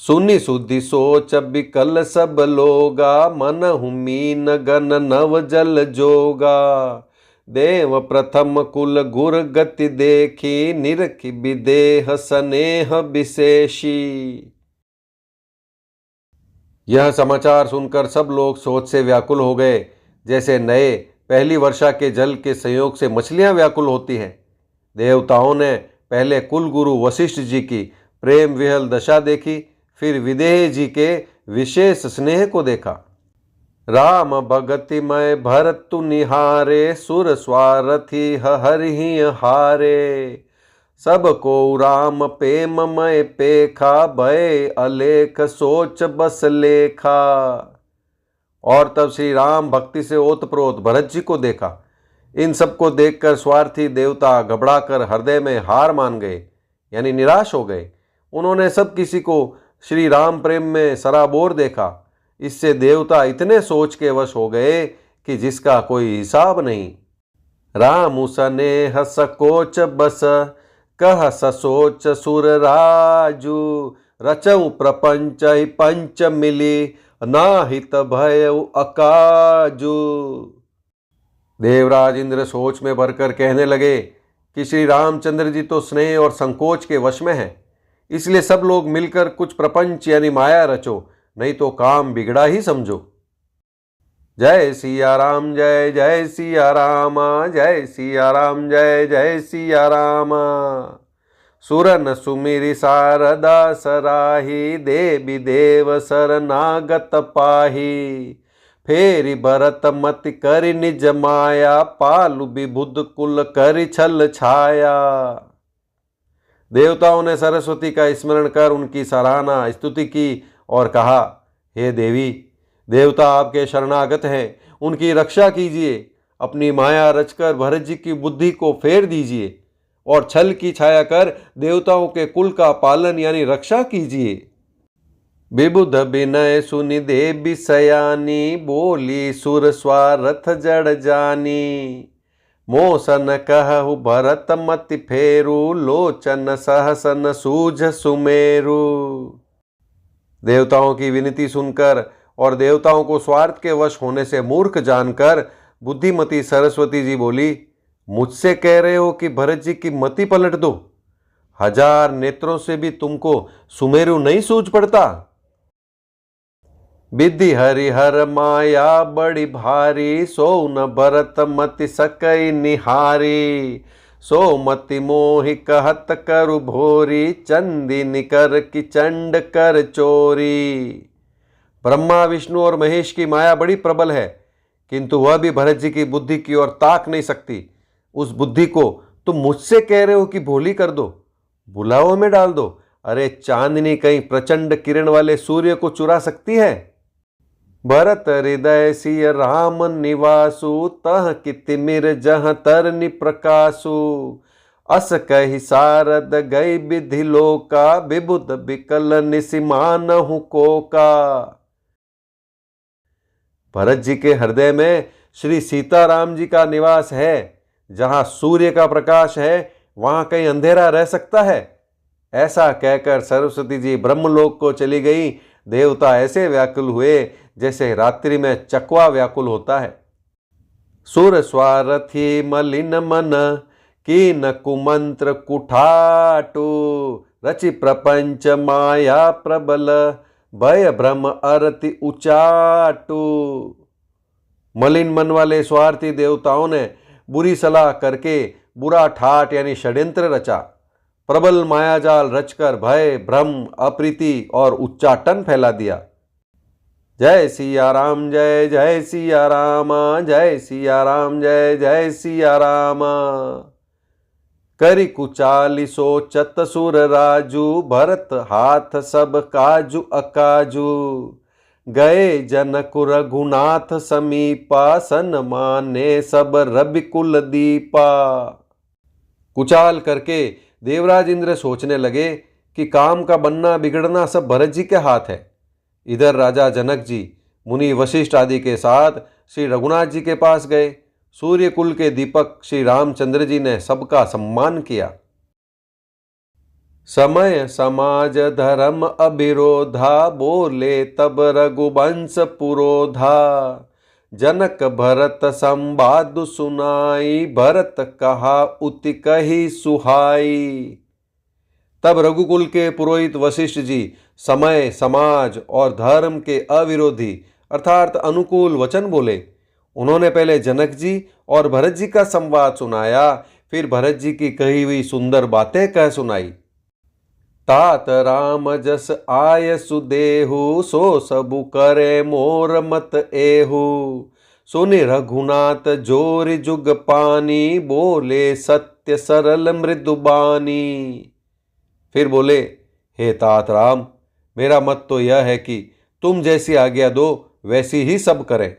सुनि सुधि सोच बिकल सब लोगा, मन हुमीन गन नव जल जोगा। देव प्रथम कुल गुर गति देखी, निरखि विदेह स्नेह विशेषी। यह समाचार सुनकर सब लोग सोच से व्याकुल हो गए, जैसे नए पहली वर्षा के जल के संयोग से मछलियां व्याकुल होती हैं। देवताओं ने पहले कुल गुरु वशिष्ठ जी की प्रेम विहल दशा देखी, फिर विदेह जी के विशेष स्नेह को देखा। राम भगति मय भरतु निहारे, सुर स्वारथी हरिहि हारे। सब को राम प्रेम मय पेखा, भय अलेख सोच बस लेखा। और तब श्री राम भक्ति से ओतप्रोत भरत जी को देखा। इन सबको देखकर स्वार्थी देवता घबराकर हृदय में हार मान गए, यानी निराश हो गए। उन्होंने सब किसी को श्री राम प्रेम में सराबोर देखा। इससे देवता इतने सोच के वश हो गए कि जिसका कोई हिसाब नहीं। राम स्नेह सकोच बस, कह ससोच सुर राजू। रचऊ प्रपंच पंच मिली, नाहित भय अकाजू। देवराज इंद्र सोच में भरकर कहने लगे कि श्री रामचंद्र जी तो स्नेह और संकोच के वश में हैं, इसलिए सब लोग मिलकर कुछ प्रपंच यानी माया रचो, नहीं तो काम बिगड़ा ही समझो। जय सिया राम, जय जय सिया राम, जय सिया राम, जय जय सिया राम। सुरन सुमिरि शारदा सराही, देवी देव शरणागत पाही। फेरि भरत मति करि निज माया, पालु विबुध कुल करि छल छाया। देवताओं ने सरस्वती का स्मरण कर उनकी सराहना स्तुति की और कहा, हे देवी, देवता आपके शरणागत हैं, उनकी रक्षा कीजिए। अपनी माया रचकर भरत जी की बुद्धि को फेर दीजिए और छल की छाया कर देवताओं के कुल का पालन यानी रक्षा कीजिए। विबुध विनय सुनि देवी सयानी, बोली सुर स्वारथ जड़ जानी। मोसन कहु भरत मति फेरू, लोचन सहसन सूझ सुमेरु। देवताओं की विनती सुनकर और देवताओं को स्वार्थ के वश होने से मूर्ख जानकर बुद्धिमती सरस्वती जी बोली, मुझसे कह रहे हो कि भरत जी की मति पलट दो? 1000 नेत्रों से भी तुमको सुमेरु नहीं सूझ पड़ता? विधि हरिहर माया बड़ी भारी, सो न भरत मति सकई निहारी। सो मति मोहि कहत करु भोरी, चंदी निकर की चंड कर चोरी। ब्रह्मा विष्णु और महेश की माया बड़ी प्रबल है, किंतु वह भी भरत जी की बुद्धि की ओर ताक नहीं सकती। उस बुद्धि को तुम मुझसे कह रहे हो कि भोली कर दो, बुलाओ में डाल दो। अरे चांदनी कहीं प्रचंड किरण वाले सूर्य को चुरा सकती है? भरत हृदय सिय राम निवासु, तह कितिमिर जह तरनि प्रकाशु। अस कहि सारद गई विधि लोका, विबुध बिकल निसिमानहु कोका। भरत जी के हृदय में श्री सीताराम जी का निवास है। जहां सूर्य का प्रकाश है वहां कहीं अंधेरा रह सकता है? ऐसा कहकर सरस्वती जी ब्रह्मलोक को चली गई। देवता ऐसे व्याकुल हुए जैसे रात्रि में चकवा व्याकुल होता है। सुर स्वारथी मलिन मन, कीन कुमंत्र कुठाटु। रचि प्रपंच माया प्रबल, भय भ्रम अरति उचाटु। मलिन मन वाले स्वार्थी देवताओं ने बुरी सलाह करके बुरा ठाट यानी षड्यंत्र रचा। प्रबल मायाजाल रचकर भय भ्रम अप्रीति और उच्चाटन फैला दिया। जय सिया राम, जय जय सिया राम, जय सिया राम, जय जय सिया राम। करि कुचाली सोचत सुर राजू, भरत हाथ सब काजू अकाजू। गए जनक रघुनाथ समीपा, सन माने सब रवि कुल दीपा। कुचाल करके देवराज इंद्र सोचने लगे कि काम का बनना बिगड़ना सब भरत जी के हाथ है। इधर राजा जनक जी मुनि वशिष्ठ आदि के साथ श्री रघुनाथ जी के पास गए। सूर्य कुल के दीपक श्री रामचंद्र जी ने सबका सम्मान किया। समय समाज धर्म अविरोधा, बोले तब रघुवंश पुरोधा। जनक भरत संवाद सुनाई, भरत कहा उति कही सुहाई। तब रघुकुल के पुरोहित वशिष्ठ जी समय समाज और धर्म के अविरोधी अर्थात अनुकूल वचन बोले। उन्होंने पहले जनक जी और भरत जी का संवाद सुनाया, फिर भरत जी की कही हुई सुंदर बातें कह सुनाई। तात राम जस आय सुदेहु, सो सबु करे मोर मत एहु। सुनि रघुनाथ जोरि जुग पानी, बोले सत्य सरल मृदुबानी। फिर बोले, हे तात राम, मेरा मत तो यह है कि तुम जैसी आज्ञा दो वैसी ही सब करें।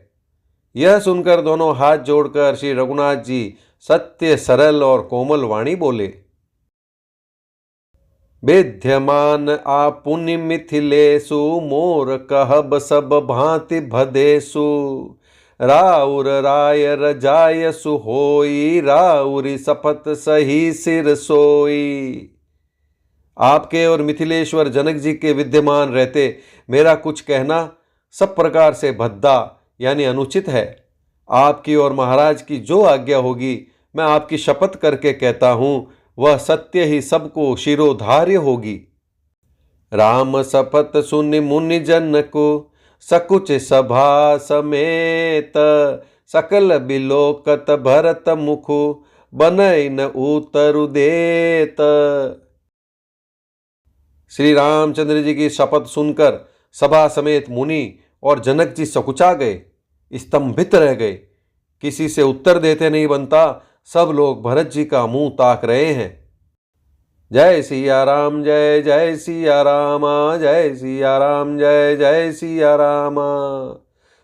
यह सुनकर दोनों हाथ जोड़कर श्री रघुनाथ जी सत्य सरल और कोमल वाणी बोले। विद्यमान आपुनि मिथिलेषु, मोर कहब सब भांति भदेषु। राउर राय रजायसु होई, राउरी शपथ सही सिर सोई। आपके और मिथिलेश्वर जनक जी के विद्यमान रहते मेरा कुछ कहना सब प्रकार से भद्दा यानी अनुचित है। आपकी और महाराज की जो आज्ञा होगी मैं आपकी शपथ करके कहता हूं वह सत्य ही सबको शिरोधार्य होगी। राम शपथ सुनि मुनि जन को, सकुच सभा समेत। सकल बिलोकत भरत मुखु, बनई न उतरु देत। श्री रामचंद्र जी की शपथ सुनकर सभा समेत मुनि और जनक जी सकुचा गए, स्तंभित रह गए। किसी से उत्तर देते नहीं बनता, सब लोग भरत जी का मुंह ताक रहे हैं। जय सिया राम, जय जय सिया राम, जय सिया राम, जय जय सिया राम।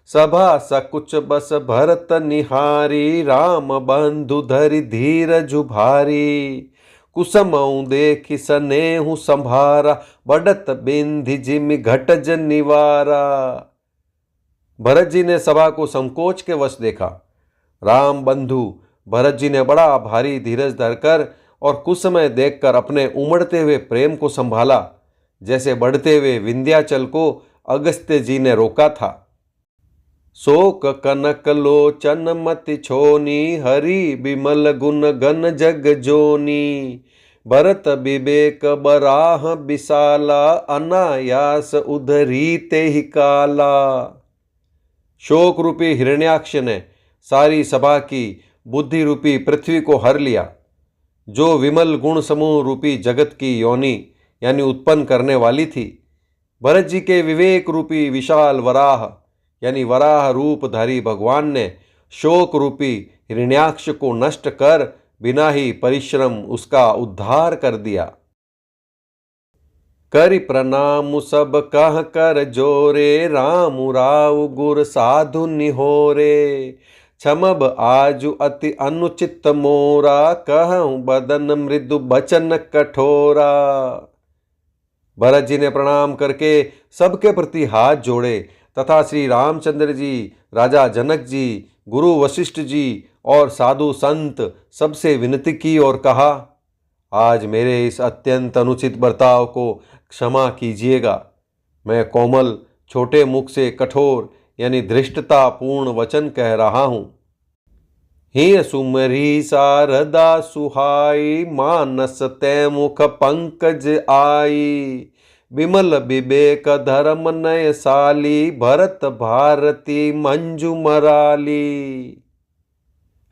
सभा सकुच बस भरत निहारी, राम बंधु धरि धीरजु भारी। कुसमऊ देखि सनेहु संभारा, बढ़त बिंधि जिमि घटज निवारा। भरत जी ने सभा को संकोच के वश देखा। राम बंधु भरत जी ने बड़ा भारी धीरज धरकर और कुछ समय देखकर अपने उमड़ते हुए प्रेम को संभाला, जैसे बढ़ते हुए विंध्याचल को अगस्त्य जी ने रोका था। शोक कनक लोचन मति छोनी, हरि बिमल गुण गन जग जोनी। भरत विवेक बराह विशाला, अनायास उधरी ते ही काला। शोक रूपी हिरण्याक्ष ने सारी सभा की बुद्धि रूपी पृथ्वी को हर लिया। जो विमल गुण समूह रूपी जगत की योनि यानी उत्पन्न करने वाली थी, भरत जी के विवेक रूपी विशाल वराह यानी वराह रूपधारी भगवान ने शोक रूपी हिरण्याक्ष को नष्ट कर बिना ही परिश्रम उसका उद्धार कर दिया। करि प्रणाम सब कह कर जोरे, राम राव गुर साधु निहोरे। क्षमब आजु अति अनुचित मोरा, कहूँ बदन मृदु बचन कठोरा। भरत जी ने प्रणाम करके सबके प्रति हाथ जोड़े तथा श्री रामचंद्र जी, राजा जनक जी, गुरु वशिष्ठ जी और साधु संत सबसे विनती की और कहा, आज मेरे इस अत्यंत अनुचित बर्ताव को क्षमा कीजिएगा। मैं कोमल छोटे मुख से कठोर यानी धृष्टता पूर्ण वचन कह रहा हूं। ही सुमरी शारदा सुहाई, मानस तै मुख पंकज आई। विमल विवेक धर्म नयसाली, भरत भारती मंजू मराली।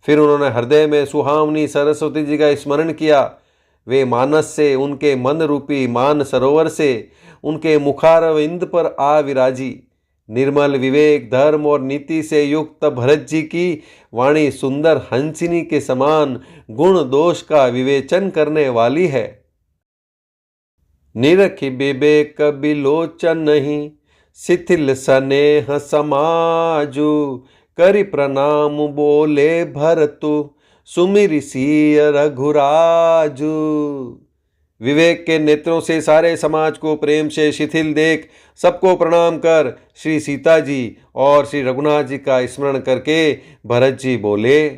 फिर उन्होंने हृदय में सुहावनी सरस्वती जी का स्मरण किया। वे मानस से, उनके मन रूपी मान सरोवर से, उनके मुखारविंद पर आ विराजी। निर्मल विवेक धर्म और नीति से युक्त भरत जी की वाणी सुंदर हंसिनी के समान गुण दोष का विवेचन करने वाली है। निरखि विवेक बिलोचन नहीं, शिथिल स्नेह समाजु। करि प्रणाम बोले भरतु, सुमिरि सिय रघुराजु। विवेक के नेत्रों से सारे समाज को प्रेम से शिथिल देख सबको प्रणाम कर श्री सीता जी और श्री रघुनाथ जी का स्मरण करके भरत जी बोले,